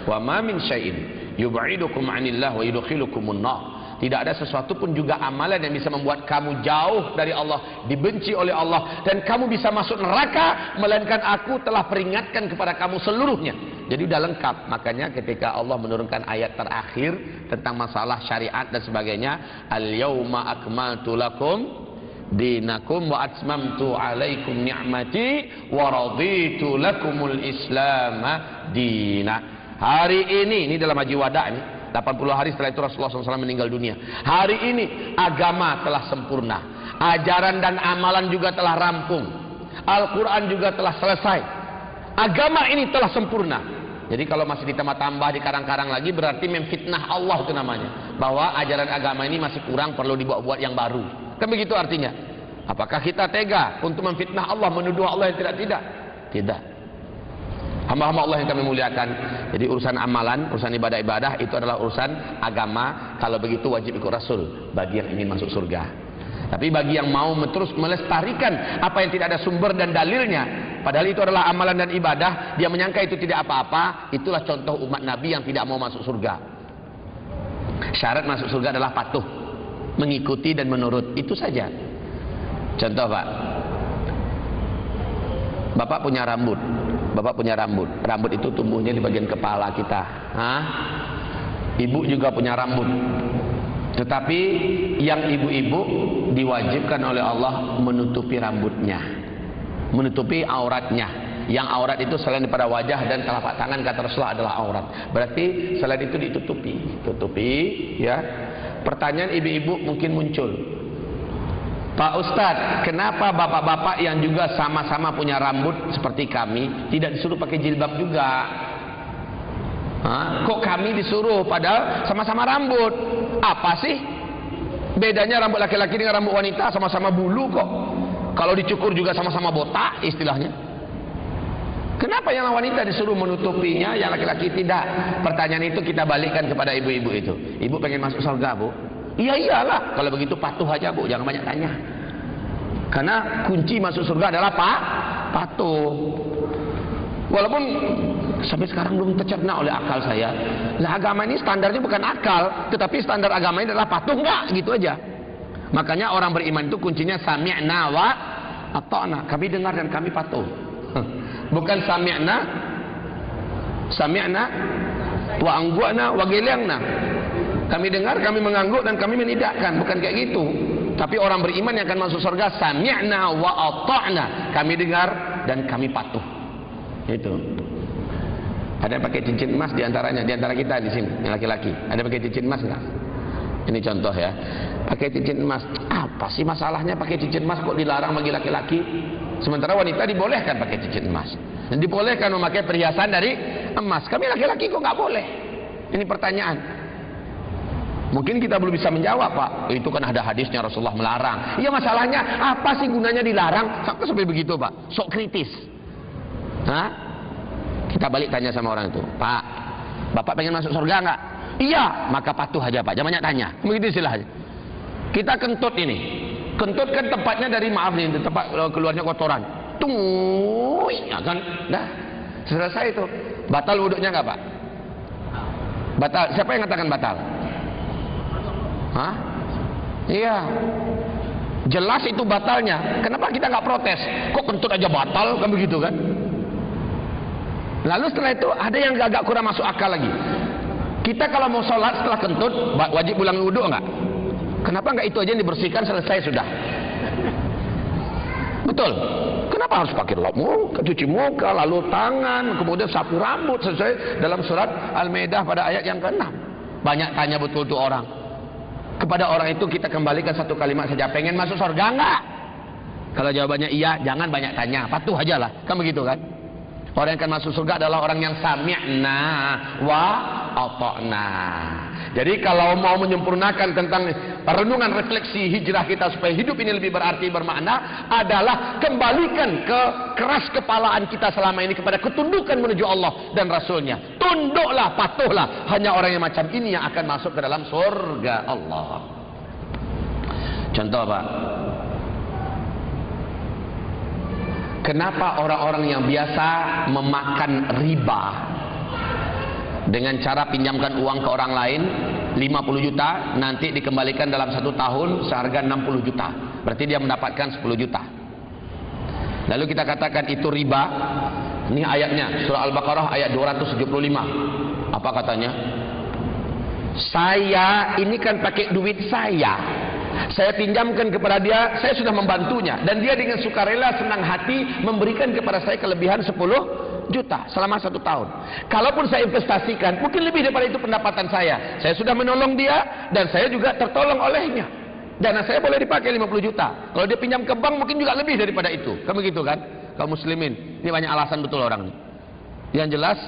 S2: Wa ma min syai'in yub'idukum 'anillah wa yudkhilukumun nar. Tidak ada sesuatu pun juga amalan yang bisa membuat kamu jauh dari Allah, dibenci oleh Allah, dan kamu bisa masuk neraka, melainkan aku telah peringatkan kepada kamu seluruhnya. Jadi sudah lengkap. Makanya ketika Allah menurunkan ayat terakhir tentang masalah syariat dan sebagainya, al-yauma akmaltu lakum dinakum wa atmamtu alaikum ni'mati wa raditu lakumul islama dina. Hari ini dalam Haji Wada ini, 80 hari setelah itu Rasulullah SAW meninggal dunia. Hari ini agama telah sempurna, ajaran dan amalan juga telah rampung, Al-Quran juga telah selesai. Agama ini telah sempurna. Jadi kalau masih ditambah-tambah, dikarang-karang lagi, berarti memfitnah Allah itu namanya. Bahwa ajaran agama ini masih kurang, perlu dibuat-buat yang baru. Kan begitu artinya. Apakah kita tega untuk memfitnah Allah, menuduh Allah yang tidak? Tidak. Hamba-hamba Allah yang kami muliakan. Jadi urusan amalan, urusan ibadah-ibadah itu adalah urusan agama. Kalau begitu wajib ikut Rasul bagi yang ingin masuk surga. Tapi bagi yang mau terus melestarikan apa yang tidak ada sumber dan dalilnya, padahal itu adalah amalan dan ibadah, dia menyangka itu tidak apa-apa, itulah contoh umat Nabi yang tidak mau masuk surga. Syarat masuk surga adalah patuh, mengikuti dan menurut, itu saja. Contoh Pak, Bapak punya rambut. Bapak punya rambut. Rambut itu tumbuhnya di bagian kepala kita. Ibu juga punya rambut. Tetapi yang ibu-ibu diwajibkan oleh Allah menutupi rambutnya, menutupi auratnya. Yang aurat itu selain daripada wajah dan telapak tangan, kata Rasulullah, adalah aurat. Berarti selain itu tutupi, ya. Pertanyaan ibu-ibu mungkin muncul. Pak Ustadz, kenapa bapak-bapak yang juga sama-sama punya rambut seperti kami tidak disuruh pakai jilbab juga? Kok kami disuruh padahal sama-sama rambut? Apa sih bedanya rambut laki-laki dengan rambut wanita? Sama-sama bulu kok. Kalau dicukur juga sama-sama botak istilahnya. Kenapa yang wanita disuruh menutupinya, yang laki-laki tidak? Pertanyaan itu kita balikkan kepada ibu-ibu itu. Ibu pengen masuk surga, Bu? Iya iyalah, kalau begitu patuh aja Bu, jangan banyak tanya. Karena kunci masuk surga adalah patuh. Walaupun sampai sekarang belum tercerna oleh akal saya. Lah agama ini standarnya bukan akal, tetapi standar agama ini adalah patuh, enggak, gitu aja. Makanya orang beriman itu kuncinya sami'na wa ata'na. Kami dengar dan kami patuh. Bukan sami'na wa anggwana wa gilangna. Kami dengar, kami mengangguk, dan kami menidakkan. Bukan kayak gitu. Tapi orang beriman yang akan masuk surga, sami'na wa ata'na. Kami dengar dan kami patuh. Itu. Ada yang pakai cincin emas di antaranya, di antara kita di sini, yang laki-laki. Ada pakai cincin emas enggak? Ini contoh ya. Pakai cincin emas. Apa sih masalahnya pakai cincin emas kok dilarang bagi laki-laki? Sementara wanita dibolehkan pakai cincin emas. Dan dibolehkan memakai perhiasan dari emas. Kami laki-laki kok nggak boleh? Ini pertanyaan. Mungkin kita belum bisa menjawab, Pak. Itu kan ada hadisnya Rasulullah melarang. Iya, masalahnya apa sih gunanya dilarang? Sampai begitu, Pak. Sok kritis. Hah? Kita balik tanya sama orang itu. Pak, Bapak pengen masuk surga nggak? Iya, maka patuh aja, Pak. Jangan banyak tanya. Begitu istilahnya. Kita kentut ini. Kentut kan tempatnya dari, maaf nih, tempat keluarnya kotoran. Ya kan? Dah. Selesai itu. Batal wuduknya nggak, Pak? Batal. Siapa yang katakan batal? Hah? Iya. Jelas itu batalnya. Kenapa kita nggak protes? Kok kentut aja batal? Kan begitu kan? Lalu setelah itu ada yang agak kurang masuk akal lagi. Kita kalau mau sholat setelah kentut wajib ulang wudhu nggak? Kenapa nggak itu aja yang dibersihkan, selesai sudah? Betul. Kenapa harus pakai cuci muka, lalu tangan, kemudian sapu rambut sesuai dalam surat Al-Maidah pada ayat yang ke-6? Banyak tanya betul tuh orang. Kepada orang itu kita kembalikan satu kalimat saja. Pengen masuk surga nggak? Kalau jawabannya iya, jangan banyak tanya. Patuh aja lah. Kan begitu kan? Orang yang akan masuk surga adalah orang yang sami'na wa ata'na. Jadi kalau mau menyempurnakan tentang perenungan refleksi hijrah kita supaya hidup ini lebih berarti, bermakna, adalah kembalikan ke keras kepalaan kita selama ini kepada ketundukan menuju Allah dan Rasulnya. Tunduklah, patuhlah. Hanya orang yang macam ini yang akan masuk ke dalam surga Allah. Contoh, Pak. Kenapa orang-orang yang biasa memakan riba dengan cara pinjamkan uang ke orang lain 50 juta, nanti dikembalikan dalam 1 tahun seharga 60 juta, berarti dia mendapatkan 10 juta. Lalu kita katakan itu riba. Ini ayatnya, surah Al-Baqarah ayat 275. Apa katanya? Saya ini kan pakai duit saya pinjamkan kepada dia, saya sudah membantunya, dan dia dengan sukarela senang hati memberikan kepada saya kelebihan 10 juta selama 1 tahun. Kalaupun saya investasikan, mungkin lebih daripada itu pendapatan saya. Saya sudah menolong dia dan saya juga tertolong olehnya. Dana saya boleh dipakai 50 juta. Kalau dia pinjam ke bank mungkin juga lebih daripada itu. Kan begitu kan? Kaum muslimin, ini banyak alasan betul orang ini. Yang jelas,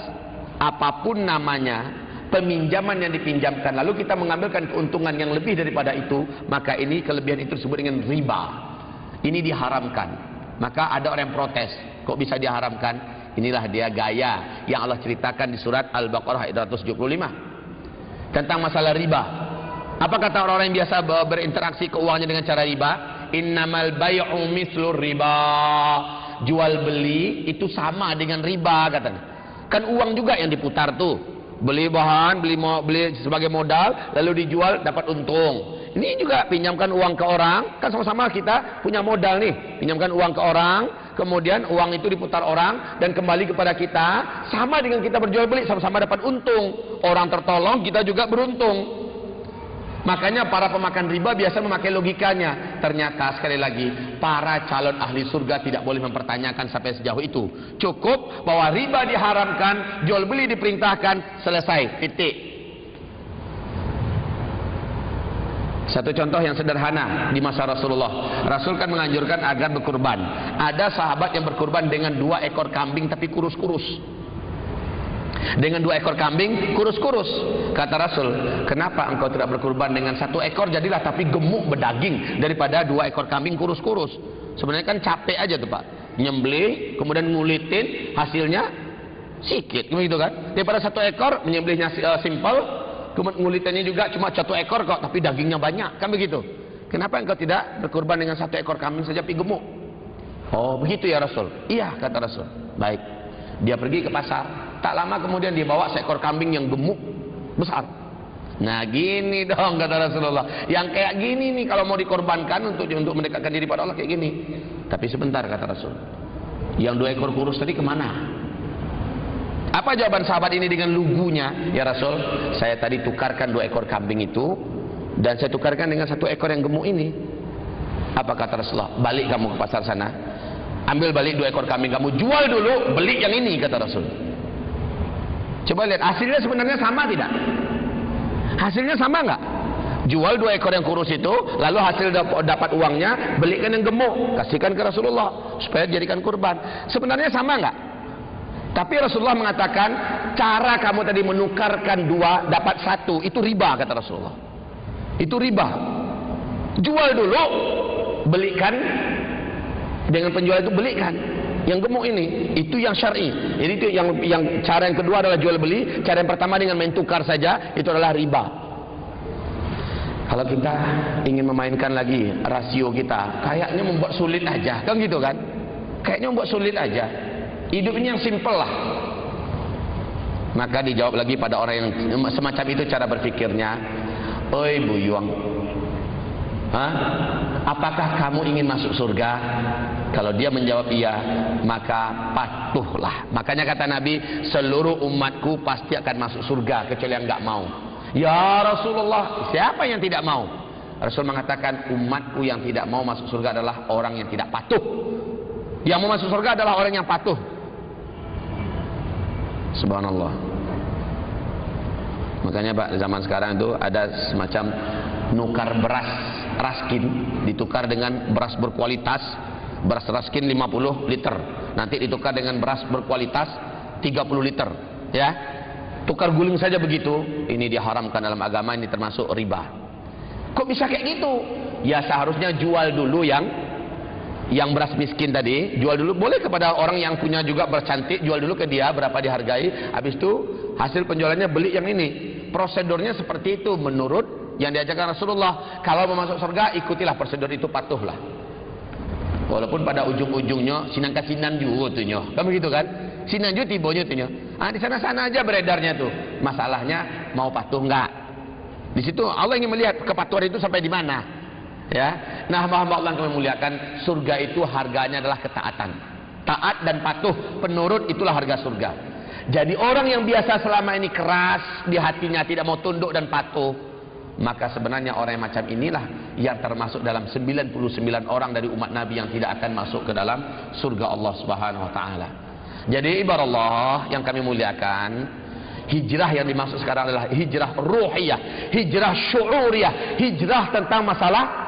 S2: apapun namanya peminjaman yang dipinjamkan, lalu kita mengambilkan keuntungan yang lebih daripada itu, maka ini kelebihan itu disebut dengan riba. Ini diharamkan. Maka ada orang yang protes, kok bisa diharamkan? Inilah dia gaya yang Allah ceritakan di surat Al-Baqarah ayat 275 tentang masalah riba. Apa kata orang-orang yang biasa berinteraksi keuangannya dengan cara riba? Innamal bay'u mislur riba. Jual beli itu sama dengan riba katanya. Kan uang juga yang diputar tuh. Beli bahan, beli sebagai modal, lalu dijual dapat untung. Ini juga pinjamkan uang ke orang, kan sama-sama kita punya modal nih. Pinjamkan uang ke orang, kemudian uang itu diputar orang dan kembali kepada kita. Sama dengan kita berjual beli, sama-sama dapat untung. Orang tertolong, kita juga beruntung. Makanya para pemakan riba biasa memakai logikanya. Ternyata sekali lagi, para calon ahli surga tidak boleh mempertanyakan sampai sejauh itu. Cukup bahwa riba diharamkan, jual beli diperintahkan, selesai, titik. Satu contoh yang sederhana di masa Rasulullah. Rasul kan menganjurkan agar berkurban. Ada sahabat yang berkurban dengan 2 ekor kambing tapi kurus-kurus. Dengan 2 ekor kambing kurus-kurus. Kata Rasul, kenapa engkau tidak berkurban dengan 1 ekor jadilah tapi gemuk berdaging daripada 2 ekor kambing kurus-kurus? Sebenarnya kan capek aja tuh, Pak. Nyembelih kemudian ngulitin, hasilnya sikit begitu kan? Daripada 1 ekor menyembelihnya simpel, kemudian ngulitinnya juga cuma 1 ekor kok tapi dagingnya banyak, kan begitu? Kenapa engkau tidak berkurban dengan 1 ekor kambing saja tapi gemuk? Oh begitu ya Rasul? Iya kata Rasul. Baik. Dia pergi ke pasar. Tak lama kemudian dia bawa seekor kambing yang gemuk besar. Nah gini dong kata Rasulullah. Yang kayak gini nih kalau mau dikorbankan untuk mendekatkan diri pada Allah kayak gini. Tapi sebentar kata Rasul. Yang 2 ekor kurus tadi kemana? Apa jawaban sahabat ini dengan lugunya? Ya Rasul, saya tadi tukarkan 2 ekor kambing itu dan saya tukarkan dengan 1 ekor yang gemuk ini. Apa kata Rasulullah? Balik kamu ke pasar sana, ambil balik 2 ekor kambing kamu, jual dulu, beli yang ini, kata Rasul. Coba lihat hasilnya sebenarnya sama tidak? Hasilnya sama nggak? Jual 2 ekor yang kurus itu, lalu hasil dapat uangnya, belikan yang gemuk, kasihkan ke Rasulullah supaya dijadikan kurban. Sebenarnya sama nggak? Tapi Rasulullah mengatakan, cara kamu tadi menukarkan 2 dapat 1 itu riba, kata Rasulullah. Itu riba. Jual dulu, belikan dengan penjual itu, belikan yang gemuk ini. Itu yang syar'i. Jadi itu yang cara yang kedua adalah jual beli. Cara yang pertama dengan main tukar saja itu adalah riba. Kalau kita ingin memainkan lagi rasio kita, kayaknya membuat sulit aja, kan gitu kan? Kayaknya membuat sulit aja. Hidupnya yang simple lah. Maka dijawab lagi pada orang yang semacam itu cara berpikirnya. Oi Bu Yuang, apakah kamu ingin masuk surga? Kalau dia menjawab iya, maka patuhlah. Makanya kata Nabi, seluruh umatku pasti akan masuk surga kecuali yang enggak mau. Ya Rasulullah, siapa yang tidak mau? Rasul mengatakan, umatku yang tidak mau masuk surga adalah orang yang tidak patuh. Yang mau masuk surga adalah orang yang patuh. Subhanallah. Makanya Pak, zaman sekarang itu ada semacam nukar beras raskin, ditukar dengan beras berkualitas. Beras raskin 50 liter, nanti ditukar dengan beras berkualitas 30 liter, ya. Tukar guling saja begitu. Ini diharamkan dalam agama, ini termasuk riba. Kok bisa kayak gitu? Ya seharusnya jual dulu yang beras miskin tadi, jual dulu, boleh kepada orang yang punya juga beras cantik, jual dulu ke dia berapa dihargai, habis itu hasil penjualannya beli yang ini. Prosedurnya seperti itu menurut yang diajarkan Rasulullah. Kalau mau masuk surga, ikutilah prosedur itu, patuhlah. Walaupun pada ujung-ujungnya sinan kasinan juga tuh nyoh, kan begitu kan? Sinan juga tibonya tuh nyoh. Di sana-sana aja beredarnya tuh. Masalahnya mau patuh enggak? Di situ Allah ingin melihat kepatuhan itu sampai di mana. Ya, nah hamba Allah yang kami muliakan, surga itu harganya adalah ketaatan, taat dan patuh, penurut, itulah harga surga. Jadi orang yang biasa selama ini keras di hatinya, tidak mau tunduk dan patuh, maka sebenarnya orang yang macam inilah yang termasuk dalam 99 orang dari umat Nabi yang tidak akan masuk ke dalam surga Allah Subhanahu Wa Taala. Jadi ibarat Allah yang kami muliakan, hijrah yang dimaksud sekarang adalah hijrah ruhiyah, hijrah syuuriyah, hijrah tentang masalah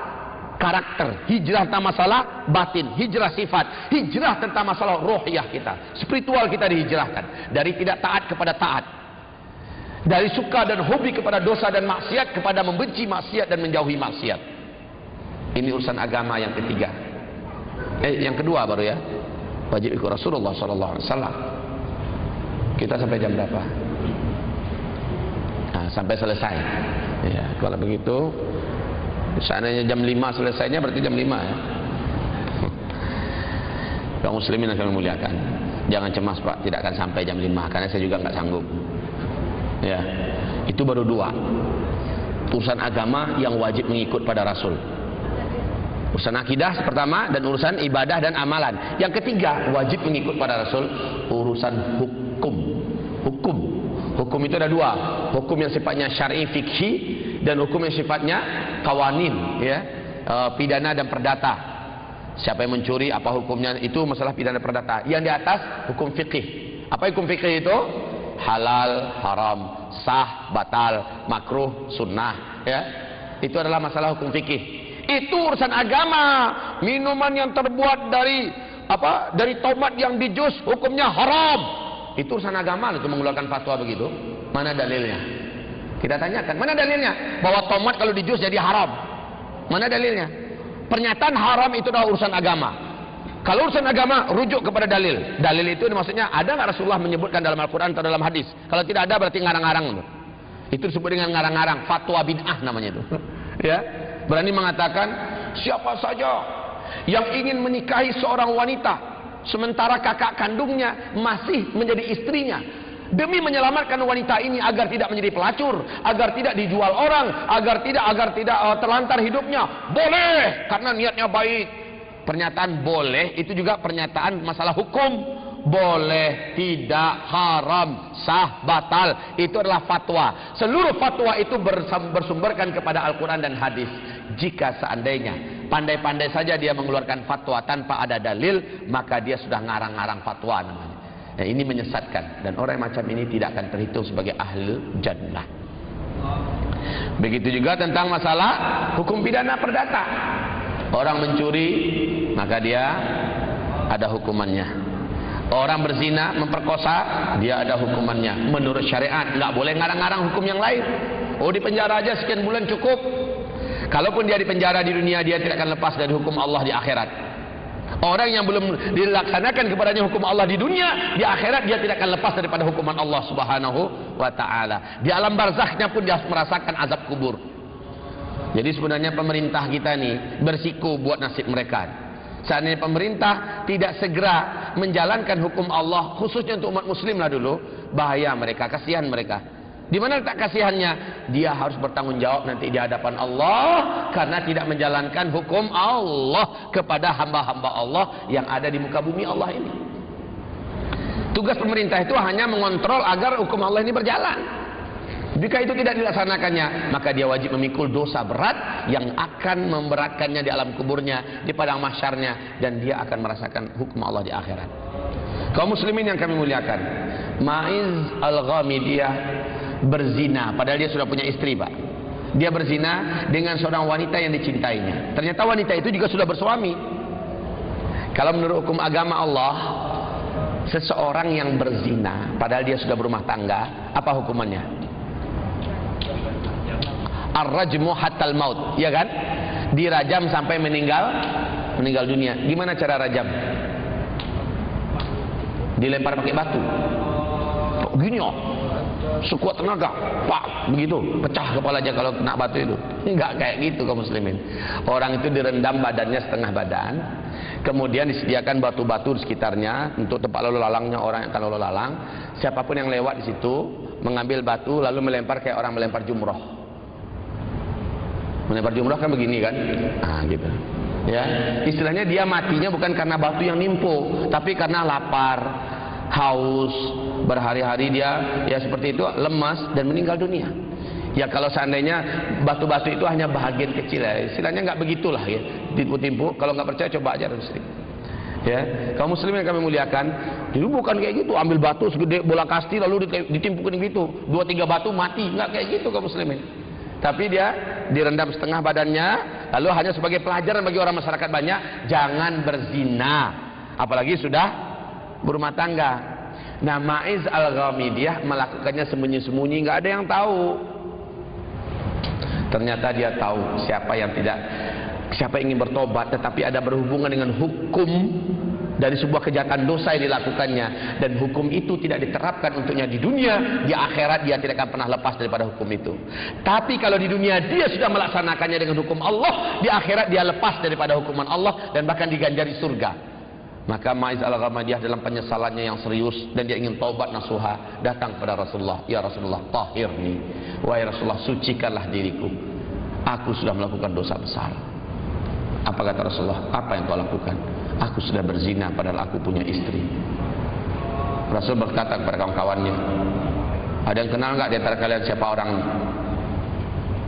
S2: karakter, hijrah tentang masalah batin, hijrah sifat, hijrah tentang masalah ruhiyah kita, spiritual kita dihijrahkan dari tidak taat kepada taat, dari suka dan hobi kepada dosa dan maksiat kepada membenci maksiat dan menjauhi maksiat. Ini urusan agama yang ketiga. Yang kedua baru ya, wajib ikut Rasulullah SAW. Kita sampai jam berapa? Nah, sampai selesai. Ya, kalau begitu seandainya jam 5 selesainya, berarti jam 5 ya. Kaum muslimin yang kami muliakan, jangan cemas Pak, tidak akan sampai jam 5, karena saya juga nggak sanggup. Ya, itu baru 2 urusan agama yang wajib mengikut pada Rasul. Urusan akidah pertama, dan urusan ibadah dan amalan. Yang ketiga wajib mengikut pada Rasul, urusan hukum. Hukum itu ada 2, hukum yang sifatnya syar'i fikhi dan hukum yang sifatnya kawanin, ya, pidana dan perdata. Siapa yang mencuri, apa hukumnya, itu masalah pidana dan perdata. Yang di atas hukum fikih. Apa hukum fikih itu? Halal, haram, sah, batal, makruh, sunnah, ya. Itu adalah masalah hukum fikih. Itu urusan agama. Minuman yang terbuat dari dari tomat yang dijus hukumnya haram. Itu urusan agama itu mengeluarkan fatwa begitu. Mana dalilnya? Kita tanyakan, mana dalilnya bahwa tomat kalau dijus jadi haram? Mana dalilnya? Pernyataan haram itu adalah urusan agama. Kalau urusan agama, rujuk kepada dalil. Dalil itu maksudnya ada nggak Rasulullah menyebutkan dalam Al-Quran atau dalam hadis? Kalau tidak ada, berarti ngarang-ngarang. Itu disebut dengan ngarang-ngarang, fatwa bid'ah namanya itu. Ya, berani mengatakan siapa saja yang ingin menikahi seorang wanita sementara kakak kandungnya masih menjadi istrinya, demi menyelamatkan wanita ini agar tidak menjadi pelacur, agar tidak dijual orang, agar tidak terlantar hidupnya, boleh karena niatnya baik. Pernyataan boleh itu juga pernyataan masalah hukum. boleh, tidak, haram, sah, batal. Itu adalah fatwa. Seluruh fatwa itu bersumberkan kepada Al-Quran dan hadis. Jika seandainya pandai-pandai saja dia mengeluarkan fatwa tanpa ada dalil, maka dia sudah ngarang-ngarang fatwa namanya. Nah, ini menyesatkan, dan orang macam ini tidak akan terhitung sebagai ahli jannah. Begitu juga tentang masalah hukum pidana perdata. Orang mencuri, maka dia ada hukumannya. Orang berzina, memperkosa, dia ada hukumannya. Menurut syariat, nggak boleh ngarang-ngarang hukum yang lain. Oh, di penjara aja sekian bulan cukup. Kalaupun dia di penjara di dunia, dia tidak akan lepas dari hukum Allah di akhirat. Orang yang belum dilaksanakan kepadanya hukum Allah di dunia, di akhirat dia tidak akan lepas daripada hukuman Allah Subhanahu wa ta'ala. Di alam barzakhnya pun dia harus merasakan azab kubur. Jadi sebenarnya pemerintah kita nih bersiko buat nasib mereka. Seandainya pemerintah tidak segera menjalankan hukum Allah, khususnya untuk umat muslim lah dulu, bahaya mereka, kasihan mereka. Di mana letak kasihannya? Dia harus bertanggung jawab nanti di hadapan Allah karena tidak menjalankan hukum Allah kepada hamba-hamba Allah yang ada di muka bumi Allah ini. Tugas pemerintah itu hanya mengontrol agar hukum Allah ini berjalan. Jika itu tidak dilaksanakannya, maka dia wajib memikul dosa berat yang akan memberatkannya di alam kuburnya, di padang mahsyarnya, dan dia akan merasakan hukum Allah di akhirat. Kaum muslimin yang kami muliakan, Ma'iz Al-Ghamidiyah berzina, padahal dia sudah punya istri, Pak. Dia berzina dengan seorang wanita yang dicintainya. Ternyata wanita itu juga sudah bersuami. Kalau menurut hukum agama Allah, seseorang yang berzina padahal dia sudah berumah tangga, apa hukumannya? Ar-rajmu hatal maut, ya kan? Dirajam sampai meninggal dunia. Gimana cara rajam? Dilempar pakai batu. Gini oh, sekuat tenaga, pak, begitu, pecah kepalanya kalau kena batu itu. Enggak kayak gitu kaum muslimin. Orang itu direndam badannya setengah badan, kemudian disediakan batu-batu di sekitarnya untuk tempat lalu lalangnya orang yang akan lalu lalang. Siapapun yang lewat di situ mengambil batu lalu melempar kayak orang melempar jumroh. Melempar jumroh kan begini kan? Nah, gitu. Ya, istilahnya dia matinya bukan karena batu yang nimpo, tapi karena lapar, haus, berhari-hari dia ya seperti itu, lemas dan meninggal dunia. Ya kalau seandainya batu-batu itu hanya bahagian kecil ya, istilahnya nggak begitulah ya, timpu-timpu. Kalau nggak percaya coba aja muslim. Ya, kaum muslim yang kami muliakan, dulu bukan kayak gitu, ambil batu segede bola kasti lalu ditimpukin gitu, 2-3 batu mati, nggak kayak gitu kaum muslimin. Tapi dia direndam setengah badannya, lalu hanya sebagai pelajaran bagi orang masyarakat banyak, jangan berzina, apalagi sudah berumah tangga. Nah, Ma'iz Al-Ghamidiyah melakukannya sembunyi-sembunyi, nggak ada yang tahu. Ternyata dia tahu siapa yang ingin bertobat tetapi ada berhubungan dengan hukum dari sebuah kejahatan dosa yang dilakukannya, dan hukum itu tidak diterapkan untuknya di dunia, di akhirat dia tidak akan pernah lepas daripada hukum itu. Tapi kalau di dunia dia sudah melaksanakannya dengan hukum Allah, di akhirat dia lepas daripada hukuman Allah dan bahkan diganjari surga. Maka Ma'iz Al-Ghamidiyah dalam penyesalannya yang serius dan dia ingin taubat nasuha, datang kepada Rasulullah, ya Rasulullah, tahirni, wahai Rasulullah, sucikanlah diriku, aku sudah melakukan dosa besar. Apa kata Rasulullah? Apa yang kau lakukan? Aku sudah berzina padahal aku punya istri. Rasul berkata kepada kawan-kawannya, ada yang kenal nggak di antara kalian siapa orang?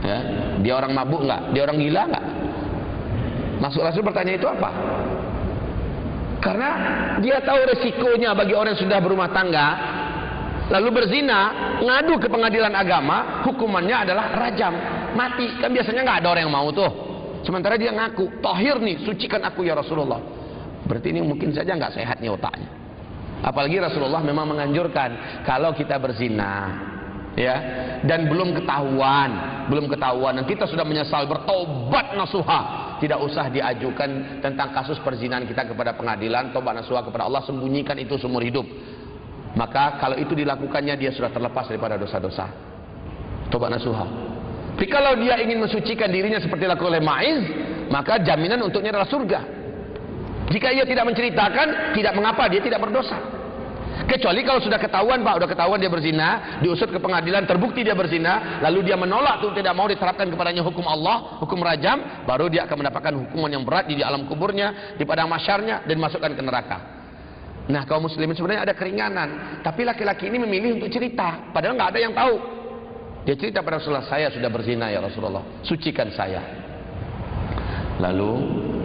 S2: Ya, dia orang mabuk nggak? Dia orang gila nggak? Maksud Rasul bertanya itu apa? Karena dia tahu resikonya bagi orang yang sudah berumah tangga lalu berzina, ngadu ke pengadilan agama, hukumannya adalah rajam, mati. Kan biasanya nggak ada orang yang mau tuh. Sementara dia ngaku, tahir nih, sucikan aku ya Rasulullah. Berarti ini mungkin saja nggak sehat nih otaknya. Apalagi Rasulullah memang menganjurkan kalau kita berzina, ya, dan belum ketahuan, dan kita sudah menyesal, bertobat nasuha, tidak usah diajukan tentang kasus perzinahan kita kepada pengadilan, tobat nasuha kepada Allah, sembunyikan itu seumur hidup. Maka kalau itu dilakukannya dia sudah terlepas daripada dosa-dosa. Tobat nasuha. Tapi kalau dia ingin mensucikan dirinya seperti dilakukan oleh Ma'iz, maka jaminan untuknya adalah surga. Jika ia tidak menceritakan, tidak mengapa, dia tidak berdosa. Kecuali kalau sudah ketahuan, Pak, sudah ketahuan dia berzina, diusut ke pengadilan, terbukti dia berzina, lalu dia menolak itu, tidak mau diterapkan kepadanya hukum Allah, hukum rajam, baru dia akan mendapatkan hukuman yang berat di alam kuburnya, di padang mahsyarnya, dan masukkan ke neraka. Nah, kaum muslimin sebenarnya ada keringanan, tapi laki-laki ini memilih untuk cerita, padahal nggak ada yang tahu. Dia cerita pada Rasulullah, saya sudah berzina ya Rasulullah, sucikan saya. Lalu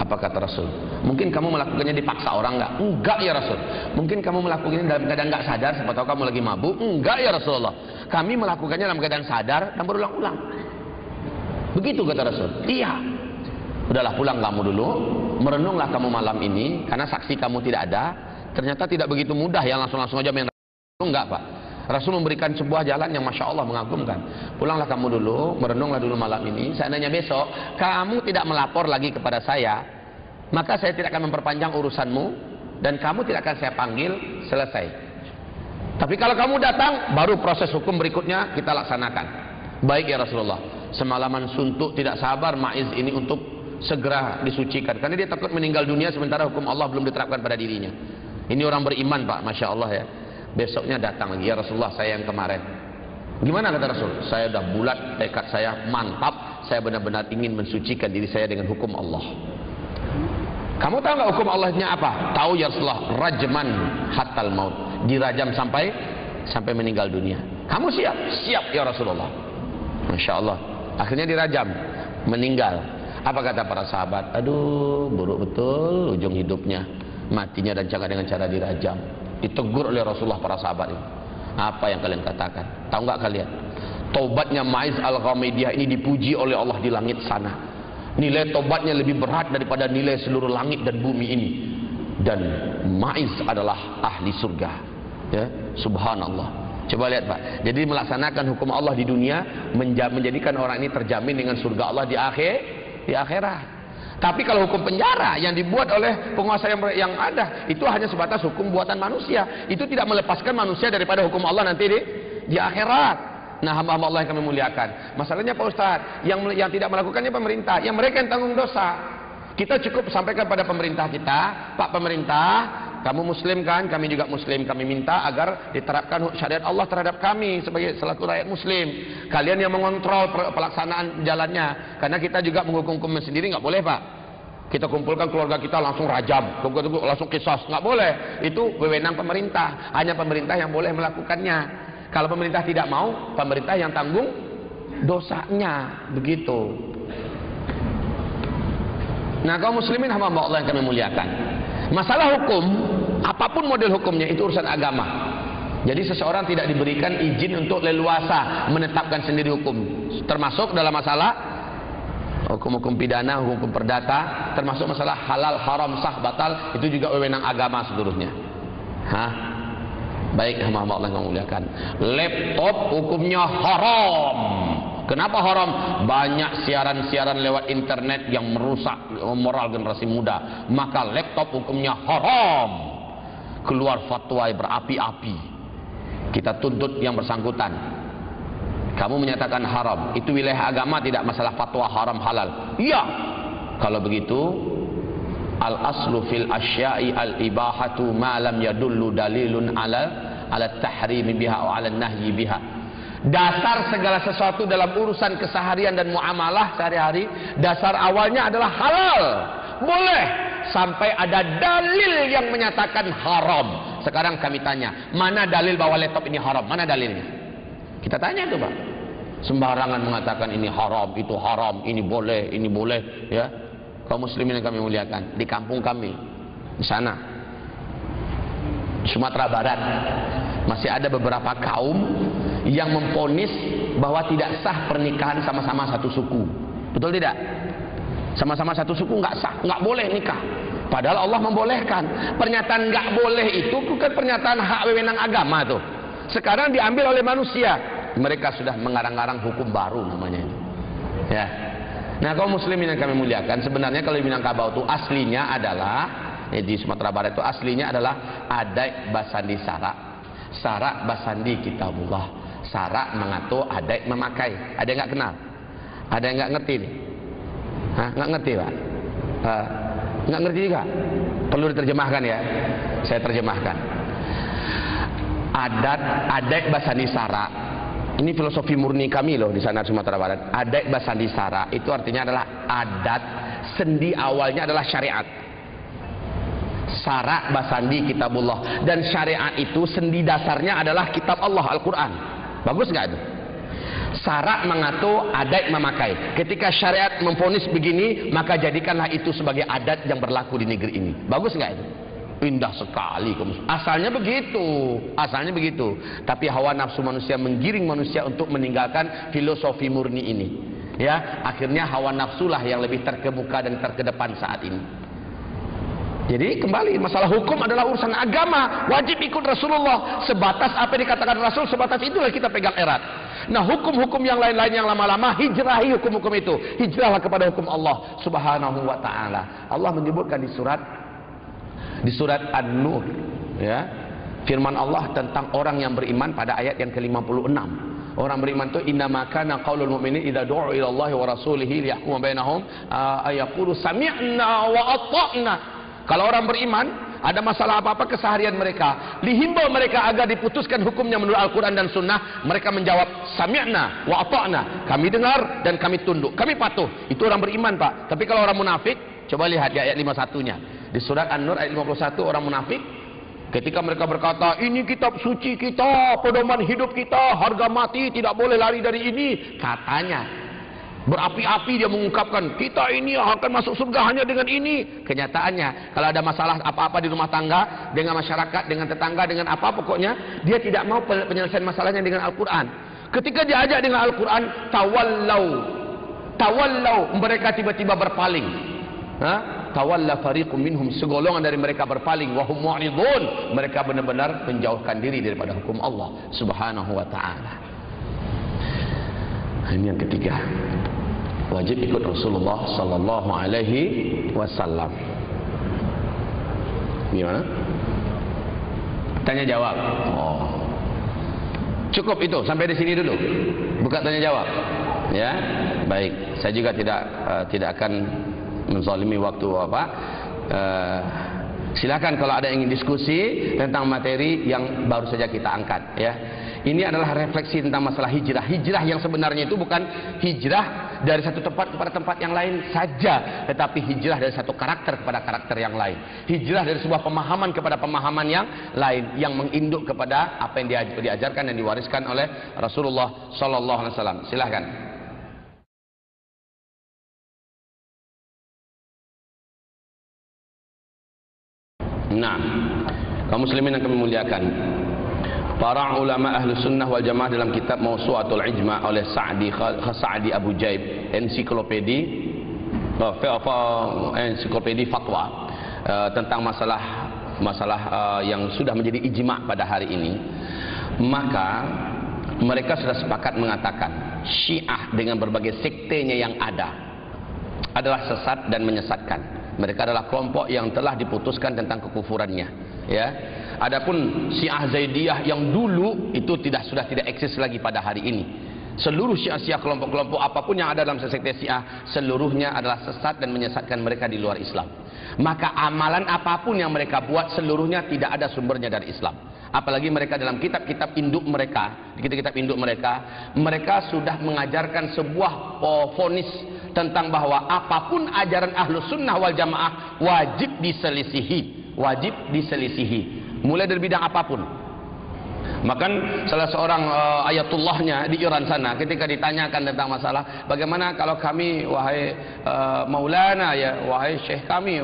S2: apa kata Rasul? Mungkin kamu melakukannya dipaksa orang nggak? Enggak ya Rasul. Mungkin kamu melakukannya dalam keadaan nggak sadar, siapa tahu kamu lagi mabuk? Enggak ya Rasulullah. Kami melakukannya dalam keadaan sadar dan berulang-ulang. Begitu kata Rasul. Iya. Udahlah, pulang kamu dulu, merenunglah kamu malam ini, karena saksi kamu tidak ada. Ternyata tidak begitu mudah ya langsung aja main. Enggak Pak. Rasul memberikan sebuah jalan yang Masya Allah mengagumkan. Pulanglah kamu dulu, merenunglah dulu malam ini. Seandainya besok kamu tidak melapor lagi kepada saya, maka saya tidak akan memperpanjang urusanmu, dan kamu tidak akan saya panggil, selesai. Tapi kalau kamu datang, baru proses hukum berikutnya kita laksanakan. Baik ya Rasulullah. Semalaman suntuk tidak sabar Maiz ini untuk segera disucikan, karena dia takut meninggal dunia sementara hukum Allah belum diterapkan pada dirinya. Ini orang beriman Pak, Masya Allah ya. Besoknya datang lagi, ya Rasulullah saya yang kemarin. Gimana kata Rasul? Saya sudah bulat, tekad saya mantap, saya benar-benar ingin mensucikan diri saya dengan hukum Allah. Kamu tahu nggak hukum Allahnya apa? Tahu ya Rasulullah, rajman hatal maut, dirajam sampai meninggal dunia. Kamu siap? Siap ya Rasulullah. Masya Allah. Akhirnya dirajam, meninggal. Apa kata para sahabat? Aduh, buruk betul ujung hidupnya, matinya dan jangan dengan cara dirajam. Ditegur oleh Rasulullah para sahabat ini. Apa yang kalian katakan? Tahu nggak kalian? Taubatnya Maiz Al-Ghamidiyah ini dipuji oleh Allah di langit sana. Nilai taubatnya lebih berat daripada nilai seluruh langit dan bumi ini. Dan Maiz adalah ahli surga. Ya, subhanallah. Coba lihat Pak. Jadi melaksanakan hukum Allah di dunia menjadikan orang ini terjamin dengan surga Allah di akhirat. Tapi kalau hukum penjara yang dibuat oleh penguasa yang ada, itu hanya sebatas hukum buatan manusia. Itu tidak melepaskan manusia daripada hukum Allah nanti di akhirat. Nah, hamba-hamba Allah yang kami muliakan. Masalahnya Pak Ustadz, yang tidak melakukannya pemerintah, yang mereka yang tanggung dosa. Kita cukup sampaikan pada pemerintah kita, Pak Pemerintah, kamu muslim kan, kami juga muslim, kami minta agar diterapkan syariat Allah terhadap kami sebagai selaku rakyat muslim. Kalian yang mengontrol pelaksanaan jalannya, karena kita juga menghukum sendiri nggak boleh Pak. Kita kumpulkan keluarga kita langsung rajam, langsung kisos, nggak boleh. Itu wewenang pemerintah, hanya pemerintah yang boleh melakukannya. Kalau pemerintah tidak mau, pemerintah yang tanggung dosanya, begitu. Nah, kaum muslimin hamba Allah yang kami muliakan. Masalah hukum, apapun model hukumnya, itu urusan agama. Jadi seseorang tidak diberikan izin untuk leluasa menetapkan sendiri hukum. Termasuk dalam masalah hukum-hukum pidana, hukum perdata, termasuk masalah halal, haram, sah, batal, itu juga wewenang agama seluruhnya. Baik, hamba Allah yang muliakan. Laptop hukumnya haram. Kenapa haram? Banyak siaran-siaran lewat internet yang merusak moral generasi muda. Maka laptop hukumnya haram. Keluar fatwa berapi-api. Kita tuntut yang bersangkutan. Kamu menyatakan haram. Itu wilayah agama, tidak masalah fatwa haram halal. Iya. Kalau begitu, al-aslu fil asya'i al-ibahatu ma lam yadullu dalilun ala tahrimi biha wa ala nahyi biha. Dasar segala sesuatu dalam urusan keseharian dan muamalah sehari-hari, dasar awalnya adalah halal, boleh, sampai ada dalil yang menyatakan haram. Sekarang kami tanya, mana dalil bahwa laptop ini haram? Mana dalilnya? Kita tanya itu Pak. Sembarangan mengatakan ini haram, itu haram, ini boleh, ya. Kaum muslimin yang kami muliakan, di kampung kami, di sana, Sumatera Barat, masih ada beberapa kaum yang memponis bahwa tidak sah pernikahan sama-sama satu suku. Betul tidak? Sama-sama satu suku nggak sah, nggak boleh nikah. Padahal Allah membolehkan. Pernyataan nggak boleh itu bukan pernyataan hak wewenang agama tuh. Sekarang diambil oleh manusia. Mereka sudah mengarang-arang hukum baru namanya itu. Ya. Nah, kaum muslimin yang kami muliakan, sebenarnya kalau di Minangkabau itu aslinya adalah di Sumatera Barat itu aslinya adalah adai basandi syarak basandi kitabullah. Syarak mengatur, adai memakai. Ada yang nggak kenal? Ada yang nggak ngerti nih? Nggak ngerti Pak? Nggak ngerti juga? Perlu diterjemahkan ya? Saya terjemahkan. Adai basandi syarak. Ini filosofi murni kami loh di sana Sumatera Barat. Adai basandi syarak itu artinya adalah adat, sendi awalnya adalah syariat. Syarak basandi kitabullah, dan syariat itu sendi dasarnya adalah kitab Allah, Al-Quran. Bagus nggak itu? Syarak mengatur, adat memakai. Ketika syariat memvonis begini, maka jadikanlah itu sebagai adat yang berlaku di negeri ini. Bagus nggak itu? Indah sekali. Asalnya begitu, asalnya begitu. Tapi hawa nafsu manusia menggiring manusia untuk meninggalkan filosofi murni ini. Ya, akhirnya hawa nafsulah yang lebih terkemuka dan terkedepan saat ini. Jadi kembali, masalah hukum adalah urusan agama, wajib ikut Rasulullah. Sebatas apa yang dikatakan Rasul, sebatas itulah kita pegang erat. Nah, hukum-hukum yang lain-lain yang lama-lama, hijrahi hukum-hukum itu. Hijrahlah kepada hukum Allah Subhanahu wa taala. Allah menyebutkan di surat An-Nur, ya. Firman Allah tentang orang yang beriman pada ayat yang ke-56. Orang beriman itu innama kana qaulul mu'minin idza du'u ila Allah wa rasulihi liyahkuma bainahum ayaqulu sami'na wa ata'na. Kalau orang beriman, ada masalah apa-apa keseharian mereka, dihimbau mereka agar diputuskan hukumnya menurut Al-Quran dan Sunnah, mereka menjawab sami'na wa ata'na, kami dengar dan kami tunduk, kami patuh. Itu orang beriman, Pak. Tapi kalau orang munafik, coba lihat di ayat 51-nya di surat An-Nur ayat 51. Orang munafik ketika mereka berkata, ini kitab suci kita, pedoman hidup kita, harga mati, tidak boleh lari dari ini, katanya berapi-api dia mengungkapkan kita ini akan masuk surga hanya dengan ini. Kenyataannya kalau ada masalah apa-apa di rumah tangga, dengan masyarakat, dengan tetangga, dengan apa pokoknya, dia tidak mau penyelesaian masalahnya dengan Al-Quran. Ketika diajak dengan Al-Quran, tawallau, mereka tiba-tiba berpaling. Tawalla fariqum minhum, segolongan dari mereka berpaling, wahum mu'ridun, mereka benar-benar menjauhkan diri daripada hukum Allah Subhanahu wa taala. Ini yang ketiga, wajib ikut Rasulullah sallallahu alaihi wasallam. Gimana? Tanya jawab. Oh. Cukup itu, sampai di sini dulu. Bukan tanya jawab. Ya, baik. Saya juga tidak akan menzalimi waktu Bapak. Silakan kalau ada yang ingin diskusi tentang materi yang baru saja kita angkat, ya. Ini adalah refleksi tentang masalah hijrah. Hijrah yang sebenarnya itu bukan hijrah dari satu tempat kepada tempat yang lain saja, tetapi hijrah dari satu karakter kepada karakter yang lain. Hijrah dari sebuah pemahaman kepada pemahaman yang lain, yang menginduk kepada apa yang diajarkan dan diwariskan oleh Rasulullah sallallahu alaihi wasallam. Silakan. Nah, kaum muslimin yang kami muliakan, para ulama ahlu sunnah wal jamaah dalam kitab Mawsu'atul Ijma' oleh Sa'di Abu Jaib, ensiklopedi fatwa tentang masalah yang sudah menjadi ijma' pada hari ini, maka mereka sudah sepakat mengatakan Syiah dengan berbagai sektenya yang ada adalah sesat dan menyesatkan. Mereka adalah kelompok yang telah diputuskan tentang kekufurannya, ya. Adapun Syiah Zaidiyah yang dulu itu sudah tidak eksis lagi pada hari ini. Seluruh Syiah kelompok-kelompok apapun yang ada dalam sekte Syiah, seluruhnya adalah sesat dan menyesatkan mereka di luar Islam. Maka amalan apapun yang mereka buat, seluruhnya tidak ada sumbernya dari Islam. Apalagi mereka dalam kitab-kitab induk mereka, di kitab-kitab induk mereka sudah mengajarkan sebuah vonis tentang bahwa apapun ajaran Ahlus Sunnah wal Jamaah wajib diselisihi, mulai dari bidang apapun. Makan salah seorang ayatullahnya di Iran sana, ketika ditanyakan tentang masalah bagaimana kalau kami, wahai Maulana, ya wahai Syekh kami,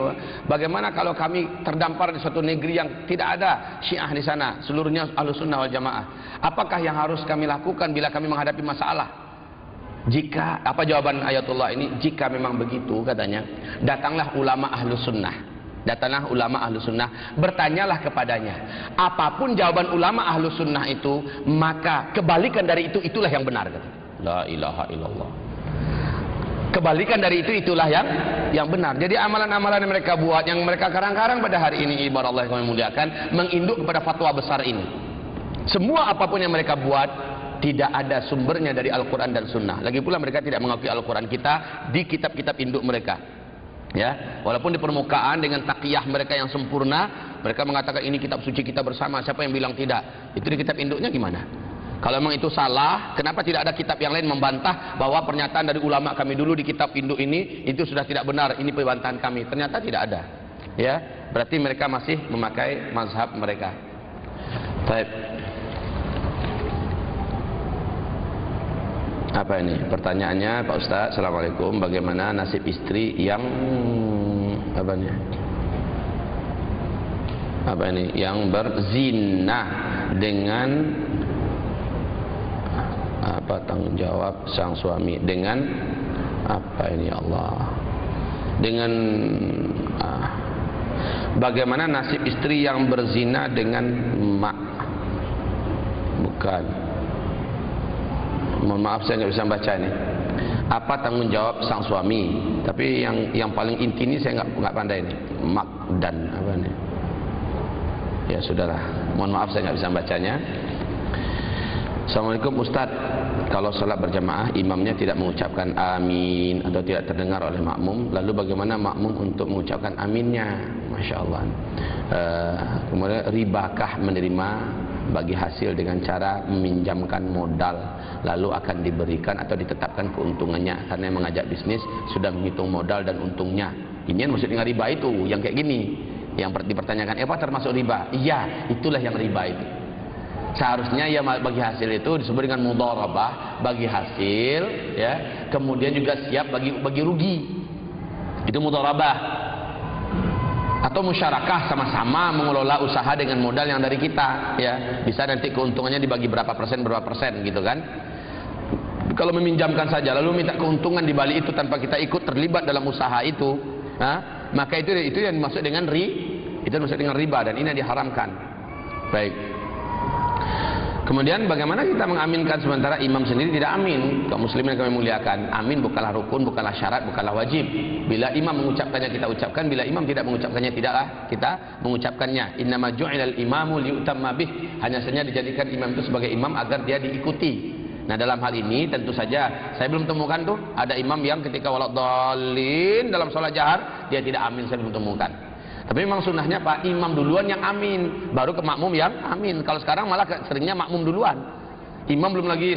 S2: bagaimana kalau kami terdampar di suatu negeri yang tidak ada Syiah di sana, seluruhnya Ahlus Sunnah wal Jamaah, apakah yang harus kami lakukan bila kami menghadapi masalah? Jika, apa jawaban ayatullah ini? Jika memang begitu, katanya, datanglah ulama Ahlus Sunnah, bertanyalah kepadanya. Apapun jawaban ulama Ahlus Sunnah itu, maka kebalikan dari itu, itulah yang benar, kata. La ilaha illallah. Kebalikan dari itu, itulah yang benar. Jadi amalan-amalan yang mereka buat, yang mereka karang-karang pada hari ini, ibarat Allah yang kami muliakan, menginduk kepada fatwa besar ini. Semua apapun yang mereka buat tidak ada sumbernya dari Al-Quran dan Sunnah. Lagi pula mereka tidak mengakui Al-Quran kita di kitab-kitab induk mereka, ya. Walaupun di permukaan dengan taqiyah mereka yang sempurna, mereka mengatakan ini kitab suci kita bersama. Siapa yang bilang tidak? Itu di kitab induknya gimana? Kalau memang itu salah, kenapa tidak ada kitab yang lain membantah bahwa pernyataan dari ulama kami dulu di kitab induk ini itu sudah tidak benar, ini pembantahan kami? Ternyata tidak ada. Ya, berarti mereka masih memakai mazhab mereka. Baik. Apa ini? Pertanyaannya Pak Ustaz, Assalamualaikum, bagaimana nasib istri yang apa ini? Yang berzina dengan apa tanggung jawab sang suami dengan apa ini Allah? Dengan bagaimana nasib istri yang berzina dengan mak? Bukan. Mohon maaf saya nggak bisa baca ini. Apa tanggung jawab sang suami? Tapi yang paling inti ini saya nggak pandai ini. Mak dan apa ini? Ya sudahlah. Mohon maaf saya nggak bisa bacanya. Assalamualaikum Ustaz. Kalau salat berjamaah imamnya tidak mengucapkan amin atau tidak terdengar oleh makmum, lalu bagaimana makmum untuk mengucapkan aminnya? Masya Allah. Kemudian ribakah menerima bagi hasil dengan cara meminjamkan modal lalu akan diberikan atau ditetapkan keuntungannya, karena yang mengajak bisnis sudah menghitung modal dan untungnya. Ini yang maksud dengan riba itu yang kayak gini, yang dipertanyakan apa termasuk riba? Iya, itulah yang riba itu. Seharusnya ya bagi hasil itu disebut dengan mudharabah, bagi hasil ya, kemudian juga siap bagi rugi. Itu mudharabah. Atau musyarakah, sama-sama mengelola usaha dengan modal yang dari kita ya, bisa nanti keuntungannya dibagi berapa persen gitu kan. Kalau meminjamkan saja lalu minta keuntungan di balik itu tanpa kita ikut terlibat dalam usaha itu, maka itu yang dimaksud dengan riba, dan ini diharamkan. Baik. Kemudian bagaimana kita mengaminkan sementara imam sendiri tidak amin? Kaum muslimin yang kami muliakan, amin bukanlah rukun, bukanlah syarat, bukanlah wajib. Bila imam mengucapkannya kita ucapkan, bila imam tidak mengucapkannya tidaklah kita mengucapkannya. Innama ju'ilal imamu liyutamma bih. Hanya saja dijadikan imam itu sebagai imam agar dia diikuti. Nah dalam hal ini tentu saja saya belum temukan tuh ada imam yang ketika waladhdallin dalam sholat jahar dia tidak amin, saya belum temukan. Tapi memang sunnahnya Pak imam duluan yang amin, baru ke makmum yang amin. Kalau sekarang malah seringnya makmum duluan. Imam belum lagi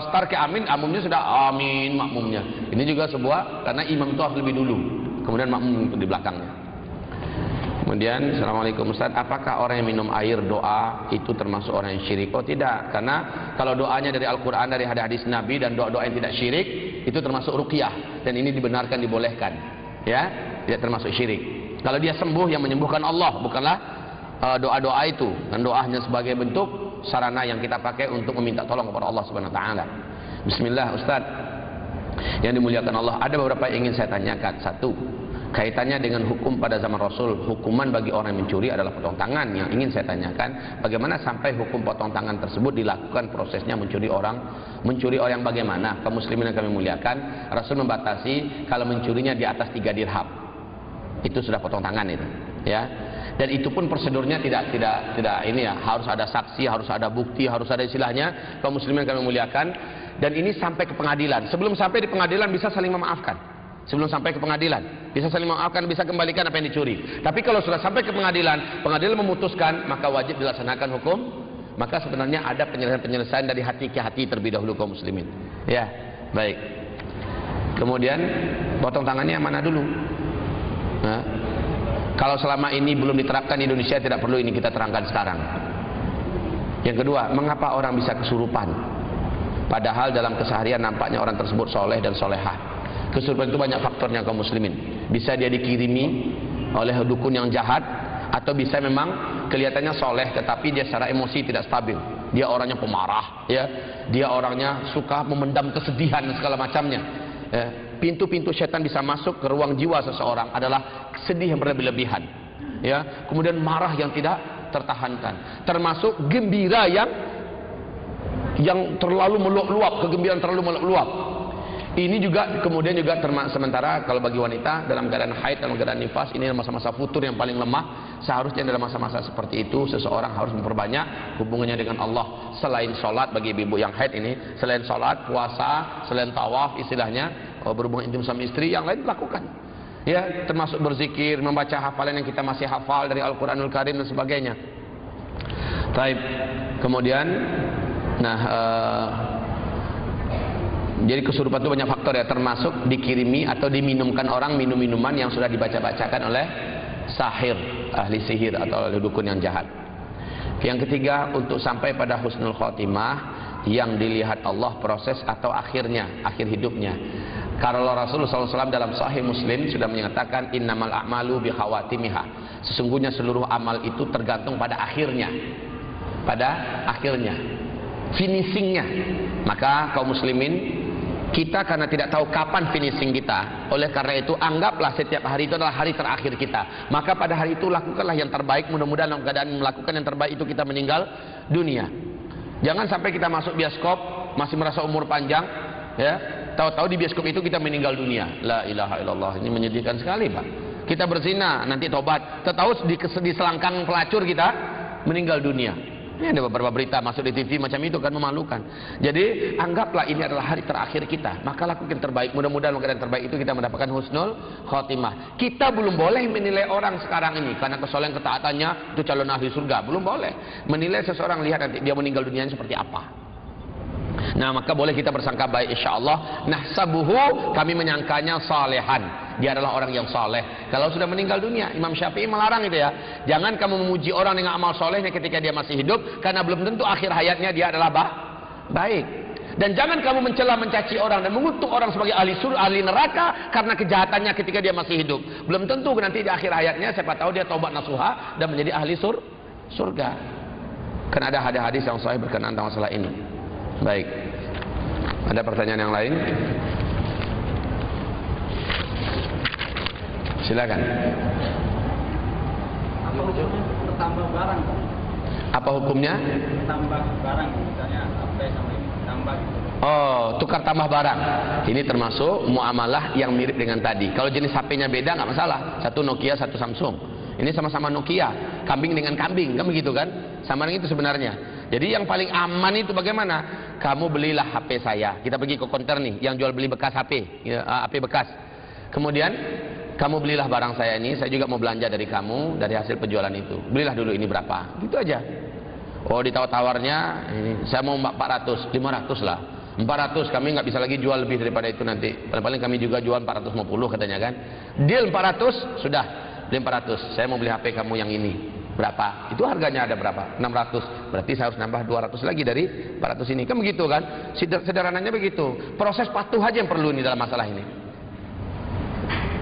S2: start ke amin, makmumnya sudah amin makmumnya. Ini juga sebuah karena imam itu harus lebih dulu, kemudian makmum di belakangnya. Kemudian Assalamualaikum Ustaz, apakah orang yang minum air doa itu termasuk orang yang syirik? Oh tidak, karena kalau doanya dari Al-Quran, dari hadis Nabi dan doa-doa yang tidak syirik itu termasuk ruqyah, dan ini dibenarkan, dibolehkan ya, tidak termasuk syirik. Kalau dia sembuh, yang menyembuhkan Allah, bukanlah doa-doa itu. Dan doa hanya sebagai bentuk sarana yang kita pakai untuk meminta tolong kepada Allah Subhanahu wa taala. Bismillah Ustaz. Yang dimuliakan Allah, ada beberapa yang ingin saya tanyakan. Satu, kaitannya dengan hukum pada zaman Rasul, hukuman bagi orang yang mencuri adalah potong tangan. Yang ingin saya tanyakan, bagaimana sampai hukum potong tangan tersebut dilakukan prosesnya mencuri orang yang bagaimana? Kaum muslimin yang kami muliakan, Rasul membatasi kalau mencurinya di atas 3 dirham. Itu sudah potong tangan itu ya, dan itu pun prosedurnya tidak ini ya, harus ada saksi, harus ada bukti, harus ada istilahnya. Kaum muslimin kami muliakan, dan ini sampai ke pengadilan. Sebelum sampai di pengadilan bisa saling memaafkan, bisa kembalikan apa yang dicuri. Tapi kalau sudah sampai ke pengadilan memutuskan, maka wajib dilaksanakan hukum. Maka sebenarnya ada penyelesaian dari hati ke hati terlebih dahulu kaum muslimin ya. Baik, kemudian potong tangannya yang mana dulu? Nah, kalau selama ini belum diterapkan di Indonesia, tidak perlu ini kita terangkan sekarang. Yang kedua, mengapa orang bisa kesurupan padahal dalam keseharian nampaknya orang tersebut soleh dan solehah? Kesurupan itu banyak faktornya kaum muslimin. Bisa dia dikirimi oleh dukun yang jahat, atau bisa memang kelihatannya soleh tetapi dia secara emosi tidak stabil. Dia orangnya pemarah ya, dia orangnya suka memendam kesedihan dan segala macamnya ya. Pintu-pintu setan bisa masuk ke ruang jiwa seseorang adalah sedih yang berlebih-lebihan ya, kemudian marah yang tidak tertahankan, termasuk gembira yang terlalu meluap-luap, kegembiraan terlalu meluap-luap. Ini juga kemudian juga sementara kalau bagi wanita dalam keadaan haid, dalam keadaan nifas, ini masa-masa futur yang paling lemah. Seharusnya dalam masa-masa seperti itu seseorang harus memperbanyak hubungannya dengan Allah. Selain sholat, bagi ibu yang haid ini, selain sholat, puasa, selain tawaf istilahnya, berhubungan intim sama istri, yang lain lakukan ya, termasuk berzikir, membaca hafalan yang kita masih hafal dari Al-Quranul Karim dan sebagainya. Taib. Kemudian jadi kesurupan itu banyak faktor ya, termasuk dikirimi atau diminumkan orang minuman yang sudah dibaca-bacakan oleh sahir, ahli sihir atau ahli dukun yang jahat. Yang ketiga, untuk sampai pada husnul khotimah yang dilihat Allah proses atau akhirnya, akhir hidupnya. Karena Rasulullah SAW dalam Sahih Muslim sudah menyatakan innamal a'malu bikhawatimiha. Sesungguhnya seluruh amal itu tergantung pada akhirnya, finishingnya. Maka kaum muslimin, kita karena tidak tahu kapan finishing kita, oleh karena itu anggaplah setiap hari itu adalah hari terakhir kita. Maka pada hari itu lakukanlah yang terbaik. Mudah-mudahan dalam keadaan melakukan yang terbaik itu kita meninggal dunia. Jangan sampai kita masuk bioskop masih merasa umur panjang, ya, tahu-tahu di bioskop itu kita meninggal dunia. La ilaha illallah. Ini menyedihkan sekali, Pak. Kita berzina, nanti tobat, tahu di selangkang pelacur kita meninggal dunia. Ini ada beberapa berita masuk di TV macam itu, kan memalukan. Jadi anggaplah ini adalah hari terakhir kita, maka lakukan terbaik. Mudah-mudahan keadaan terbaik itu kita mendapatkan husnul khotimah. Kita belum boleh menilai orang sekarang ini karena kesolehan ketaatannya itu calon ahli surga. Belum boleh menilai seseorang, lihat nanti dia meninggal dunianya seperti apa. Nah, maka boleh kita bersangka baik, insyaallah. Nahsabuhu, kami menyangkanya salehan, dia adalah orang yang saleh. Kalau sudah meninggal dunia, Imam Syafi'i melarang itu ya. Jangan kamu memuji orang dengan amal solehnya ketika dia masih hidup, karena belum tentu akhir hayatnya dia adalah baik. Dan jangan kamu mencela, mencaci orang dan mengutuk orang sebagai ahli neraka karena kejahatannya ketika dia masih hidup. Belum tentu nanti di akhir hayatnya, siapa tahu dia taubat nasuha dan menjadi ahli surga. Kan ada hadis yang sahih berkenaan tentang masalah ini. Baik, ada pertanyaan yang lain? Silakan.
S1: Apa hukumnya bertambah barang?
S2: Apa hukumnya?
S1: Tambah barang, misalnya HP sama ini tambah.
S2: Oh, tukar tambah barang. Ini termasuk muamalah yang mirip dengan tadi. Kalau jenis HP-nya beda nggak masalah. Satu Nokia, satu Samsung. Ini sama-sama Nokia, kambing dengan kambing, kan begitu kan? Sama dengan itu sebenarnya. Jadi yang paling aman itu bagaimana? Kamu belilah HP saya. Kita pergi ke konter nih, yang jual beli bekas HP, ya, HP bekas. Kemudian kamu belilah barang saya ini. Saya juga mau belanja dari kamu dari hasil penjualan itu. Belilah dulu ini berapa? Gitu aja. Oh, ditawar-tawarnya, ini saya mau 400, 500 lah. 400, kami nggak bisa lagi jual lebih daripada itu nanti. Paling-paling kami juga jual 450 katanya kan. Deal 400, sudah. Beli 400. Saya mau beli HP kamu yang ini. Berapa? Itu harganya ada berapa? 600. Berarti saya harus nambah 200 lagi dari 400 ini. Kan begitu kan? Sederhananya begitu. Proses patuh aja yang perlu ini dalam masalah ini.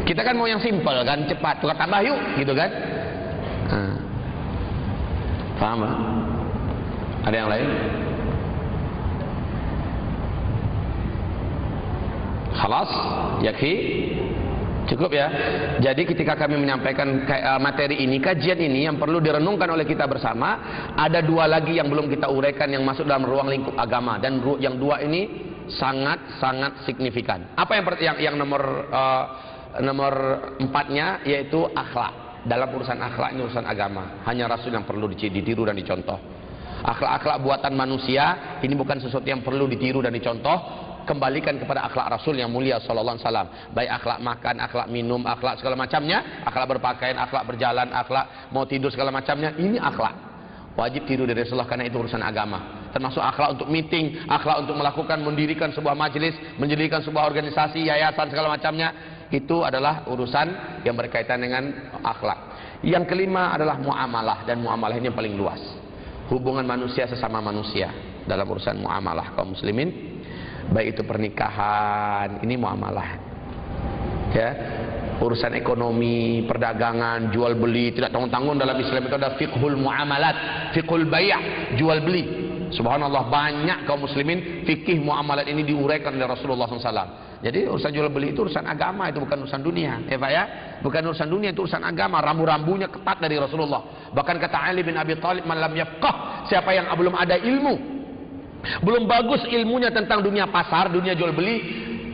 S2: Kita kan mau yang simpel kan, cepat, tukar tambah yuk, gitu kan? Paham Pak? Ada yang lain? Khalas? Yakfi? Cukup ya. Jadi ketika kami menyampaikan materi ini, kajian ini yang perlu direnungkan oleh kita bersama, ada dua lagi yang belum kita uraikan yang masuk dalam ruang lingkup agama, dan yang dua ini sangat signifikan. Apa yang nomor 4-nya yaitu akhlak. Dalam urusan akhlak ini urusan agama. Hanya Rasul yang perlu ditiru dan dicontoh. Akhlak-akhlak buatan manusia ini bukan sesuatu yang perlu ditiru dan dicontoh. Kembalikan kepada akhlak Rasul yang mulia sallallahu alaihi wasallam. Baik akhlak makan, akhlak minum, akhlak segala macamnya, akhlak berpakaian, akhlak berjalan, akhlak mau tidur segala macamnya, ini akhlak. Wajib tiru dari Rasulullah karena itu urusan agama. Termasuk akhlak untuk meeting, akhlak untuk mendirikan sebuah majelis, mendirikan sebuah organisasi, yayasan segala macamnya, itu adalah urusan yang berkaitan dengan akhlak. Yang kelima adalah muamalah, dan muamalah ini yang paling luas. Hubungan manusia sesama manusia dalam urusan muamalah kaum muslimin. Baik itu pernikahan, ini muamalah ya, urusan ekonomi, perdagangan, jual beli, tidak tanggung-tanggung. Dalam Islam itu ada fiqhul muamalat, fiqhul bay', jual beli. Subhanallah, banyak kaum muslimin fikih muamalat ini diuraikan oleh Rasulullah SAW. Jadi urusan jual beli itu urusan agama, itu bukan urusan dunia, ya Pak ya, bukan urusan dunia, itu urusan agama. Rambu-rambunya ketat dari Rasulullah. Bahkan kata Ali bin Abi Thalib, man lam yafqah, siapa yang belum ada ilmu, belum bagus ilmunya tentang dunia pasar, dunia jual beli,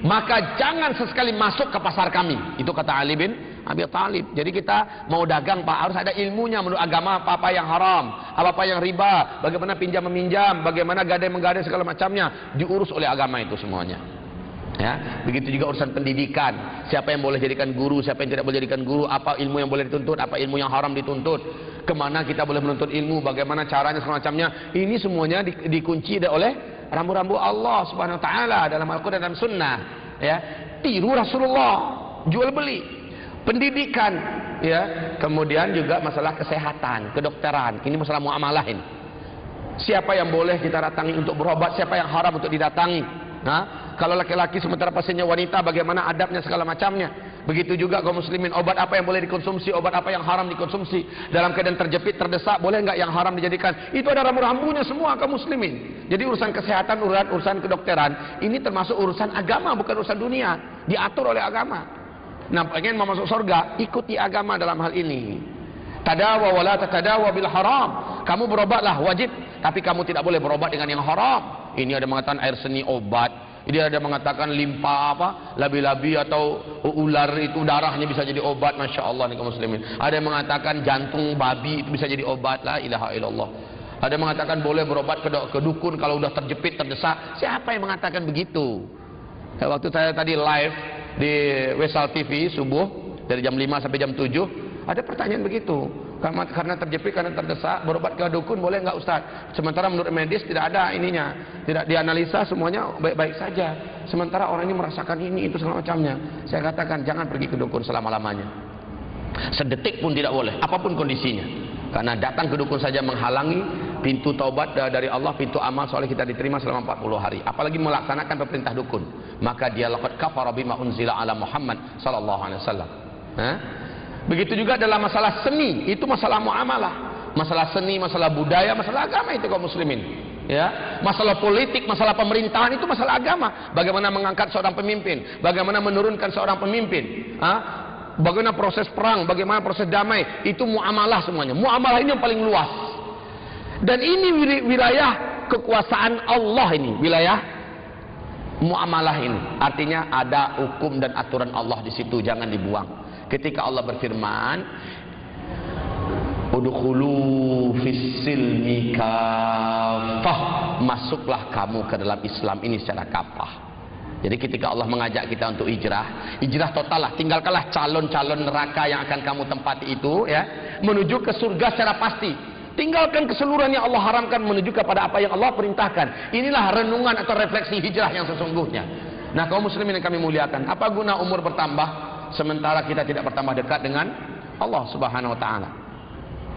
S2: maka jangan sesekali masuk ke pasar kami. Itu kata Ali bin Abi Thalib. Jadi kita mau dagang Pak, harus ada ilmunya menurut agama, apa yang haram, apa yang riba, bagaimana pinjam meminjam, bagaimana gadai menggadai segala macamnya, diurus oleh agama itu semuanya. Ya, begitu juga urusan pendidikan. Siapa yang boleh jadikan guru, siapa yang tidak boleh jadikan guru, apa ilmu yang boleh dituntut, apa ilmu yang haram dituntut, kemana kita boleh menuntut ilmu, bagaimana caranya segala macamnya. Ini semuanya dikunci oleh rambu-rambu Allah Subhanahu wa taala dalam Al-Qur'an dan Sunnah. Ya, tiru Rasulullah. Jual beli, pendidikan, ya. Kemudian juga masalah kesehatan, kedokteran. Ini masalah muamalah ini. Siapa yang boleh kita datangi untuk berobat, siapa yang haram untuk didatangi. Nah, kalau laki-laki sementara pasiennya wanita, bagaimana adabnya segala macamnya. Begitu juga kaum muslimin, obat apa yang boleh dikonsumsi, obat apa yang haram dikonsumsi. Dalam keadaan terjepit, terdesak, boleh enggak yang haram dijadikan. Itu ada rambu-rambunya semua kaum muslimin. Jadi urusan kesehatan, urusan kedokteran, ini termasuk urusan agama, bukan urusan dunia. Diatur oleh agama. Nah, pengen mau masuk surga, ikuti agama dalam hal ini. Tadawa wala tatadawa bil haram. Kamu berobatlah wajib, tapi kamu tidak boleh berobat dengan yang haram. Ini ada mengatakan air seni obat, ini ada mengatakan limpa apa, labi-labi atau ular itu darahnya bisa jadi obat. Masya Allah nih kaum muslimin. Ada yang mengatakan jantung babi itu bisa jadi obat. La ilaha illallah. Ada yang mengatakan boleh berobat ke dukun kalau udah terjepit, terdesak. Siapa yang mengatakan begitu? Waktu saya tadi live di Wesal TV subuh dari jam 5 sampai jam 7, ada pertanyaan begitu. Karena terjepit, karena terdesak, berobat ke dukun boleh enggak Ustaz? Sementara menurut medis tidak ada ininya, tidak dianalisa, semuanya baik-baik saja. Sementara orang ini merasakan ini itu segala macamnya. Saya katakan jangan pergi ke dukun selama-lamanya. Sedetik pun tidak boleh, apapun kondisinya. Karena datang ke dukun saja menghalangi pintu taubat dari Allah, pintu amal soleh kita diterima selama 40 hari. Apalagi melaksanakan perintah dukun. Maka dia laqad kafara bima unzila ala Muhammad sallallahu alaihi wasallam. Begitu juga dalam masalah seni, itu masalah muamalah. Masalah seni, masalah budaya, masalah agama itu kaum muslimin. Ya, masalah politik, masalah pemerintahan itu masalah agama. Bagaimana mengangkat seorang pemimpin, bagaimana menurunkan seorang pemimpin, bagaimana proses perang, bagaimana proses damai, itu muamalah semuanya. Muamalah ini yang paling luas. Dan ini wilayah kekuasaan Allah ini, wilayah muamalah ini. Artinya ada hukum dan aturan Allah di situ, jangan dibuang. Ketika Allah berfirman, udkhulu fis-silmi kafah, masuklah kamu ke dalam Islam ini secara kafah. Jadi ketika Allah mengajak kita untuk hijrah, hijrah total lah, tinggalkanlah calon-calon neraka yang akan kamu tempati itu, ya, menuju ke surga secara pasti. Tinggalkan keseluruhan yang Allah haramkan, menuju kepada apa yang Allah perintahkan. Inilah renungan atau refleksi hijrah yang sesungguhnya. Nah, kaum muslimin yang kami muliakan, apa guna umur bertambah sementara kita tidak bertambah dekat dengan Allah Subhanahu wa taala?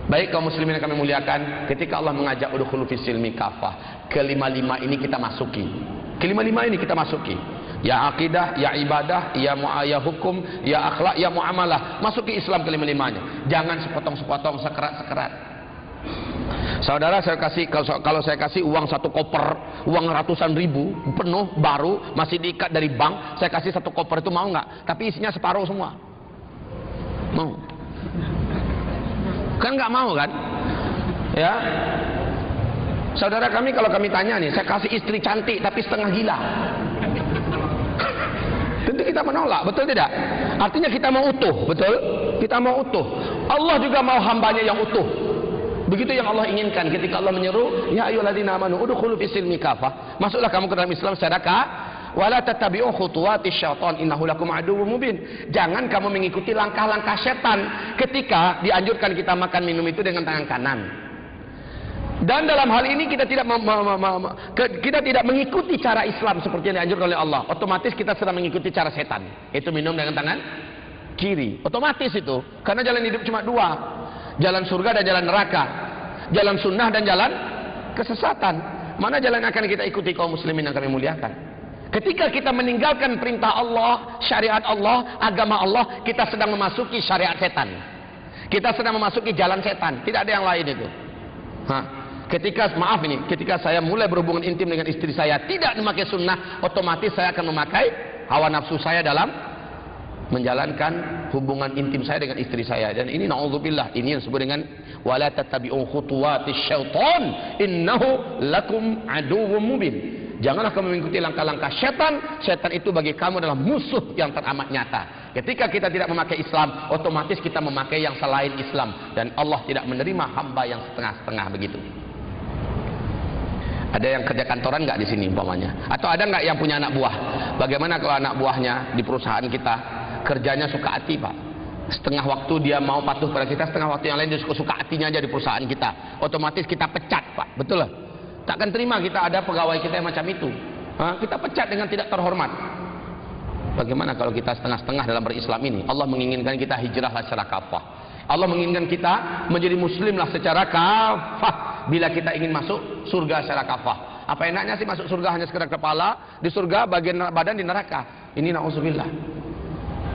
S2: Baik kaum muslimin yang kami muliakan, ketika Allah mengajak udkhulu fis-silmi kafah, kelima-lima ini kita masuki. Kelima-lima ini kita masuki. Ya akidah, ya ibadah, ya hukum, ya akhlak, ya muamalah. Masuki Islam kelima-limanya. Jangan sepotong-sepotong, sekerat-sekerat. Saudara, saya kasih, kalau saya kasih uang satu koper, uang ratusan ribu penuh baru, masih diikat dari bank, saya kasih satu koper, itu mau nggak? Tapi isinya separuh semua. Mau? Kan nggak mau kan? Ya. Saudara kami, kalau kami tanya nih, saya kasih istri cantik tapi setengah gila, tentu kita menolak, betul tidak? Artinya kita mau utuh, betul? Kita mau utuh. Allah juga mau hambanya yang utuh. Begitu yang Allah inginkan ketika Allah menyeru, ya ayyuhalladzina amanu udkhulu fis-silmi kafah, masuklah kamu ke dalam Islam secara wala tattabi'u khutuwatis syaitan innahu lakum aduwwum mubin. Jangan kamu mengikuti langkah-langkah setan ketika dianjurkan kita makan minum itu dengan tangan kanan. Dan dalam hal ini kita tidak mengikuti cara Islam seperti yang dianjurkan oleh Allah. Otomatis kita sedang mengikuti cara setan. Itu minum dengan tangan kiri. Otomatis itu. Karena jalan hidup cuma dua. Jalan surga dan jalan neraka. Jalan sunnah dan jalan kesesatan. Mana jalan yang akan kita ikuti kaum muslimin yang kami muliakan? Ketika kita meninggalkan perintah Allah, syariat Allah, agama Allah, kita sedang memasuki syariat setan. Kita sedang memasuki jalan setan. Tidak ada yang lain itu. Ketika saya mulai berhubungan intim dengan istri saya tidak memakai sunnah, otomatis saya akan memakai hawa nafsu saya dalam menjalankan hubungan intim saya dengan istri saya. Dan ini na'udzubillah, ini yang disebut dengan wala tattabi'u khutuwatis syaitan innahu lakum aduwwum mubin. Janganlah kamu mengikuti langkah-langkah setan. Setan itu bagi kamu adalah musuh yang teramat nyata. Ketika kita tidak memakai Islam, otomatis kita memakai yang selain Islam, dan Allah tidak menerima hamba yang setengah-setengah begitu. Ada yang kerja kantoran nggak di sini umpamanya? Atau ada nggak yang punya anak buah? Bagaimana kalau anak buahnya di perusahaan kita kerjanya suka hati, Pak? Setengah waktu dia mau patuh pada kita, setengah waktu yang lain dia suka hatinya aja di perusahaan kita. Otomatis kita pecat, Pak. Betul lah? Takkan terima kita ada pegawai kita yang macam itu. Kita pecat dengan tidak terhormat. Bagaimana kalau kita setengah-setengah dalam berislam ini? Allah menginginkan kita hijrahlah secara kafah. Allah menginginkan kita menjadi muslimlah secara kafah. Bila kita ingin masuk surga secara kafah. Apa enaknya sih masuk surga hanya sekedar kepala, di surga bagian badan di neraka. Ini na'udzubillah.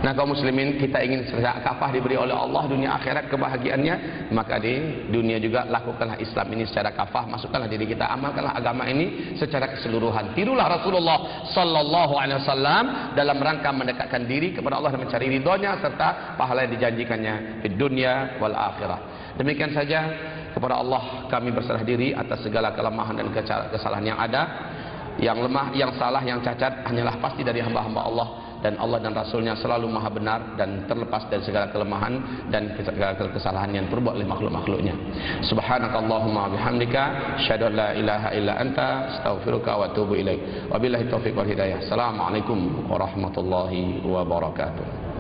S2: Nah, kaum muslimin, kita ingin secara kafah diberi oleh Allah dunia akhirat kebahagiaannya, maka di dunia juga lakukanlah Islam ini secara kafah, masukkanlah diri kita, amalkanlah agama ini secara keseluruhan. Tirulah Rasulullah sallallahu alaihi wasallam dalam rangka mendekatkan diri kepada Allah dan mencari ridhonya serta pahala yang dijanjikannya di dunia wal akhirah. Demikian saja, kepada Allah kami berserah diri atas segala kelemahan dan kesalahan yang ada. Yang lemah, yang salah, yang cacat hanyalah pasti dari hamba-hamba Allah, dan Allah dan Rasulnya selalu maha benar dan terlepas dari segala kelemahan dan segala kesalahan yang terbuat oleh makhluk-makhluknya. Subhanakallahumma bihamdika asyhadu an la ilaha illa anta astaghfiruka wa atubu ilaik. Wabillahi taufiq wal hidayah. Assalamualaikum warahmatullahi wabarakatuh.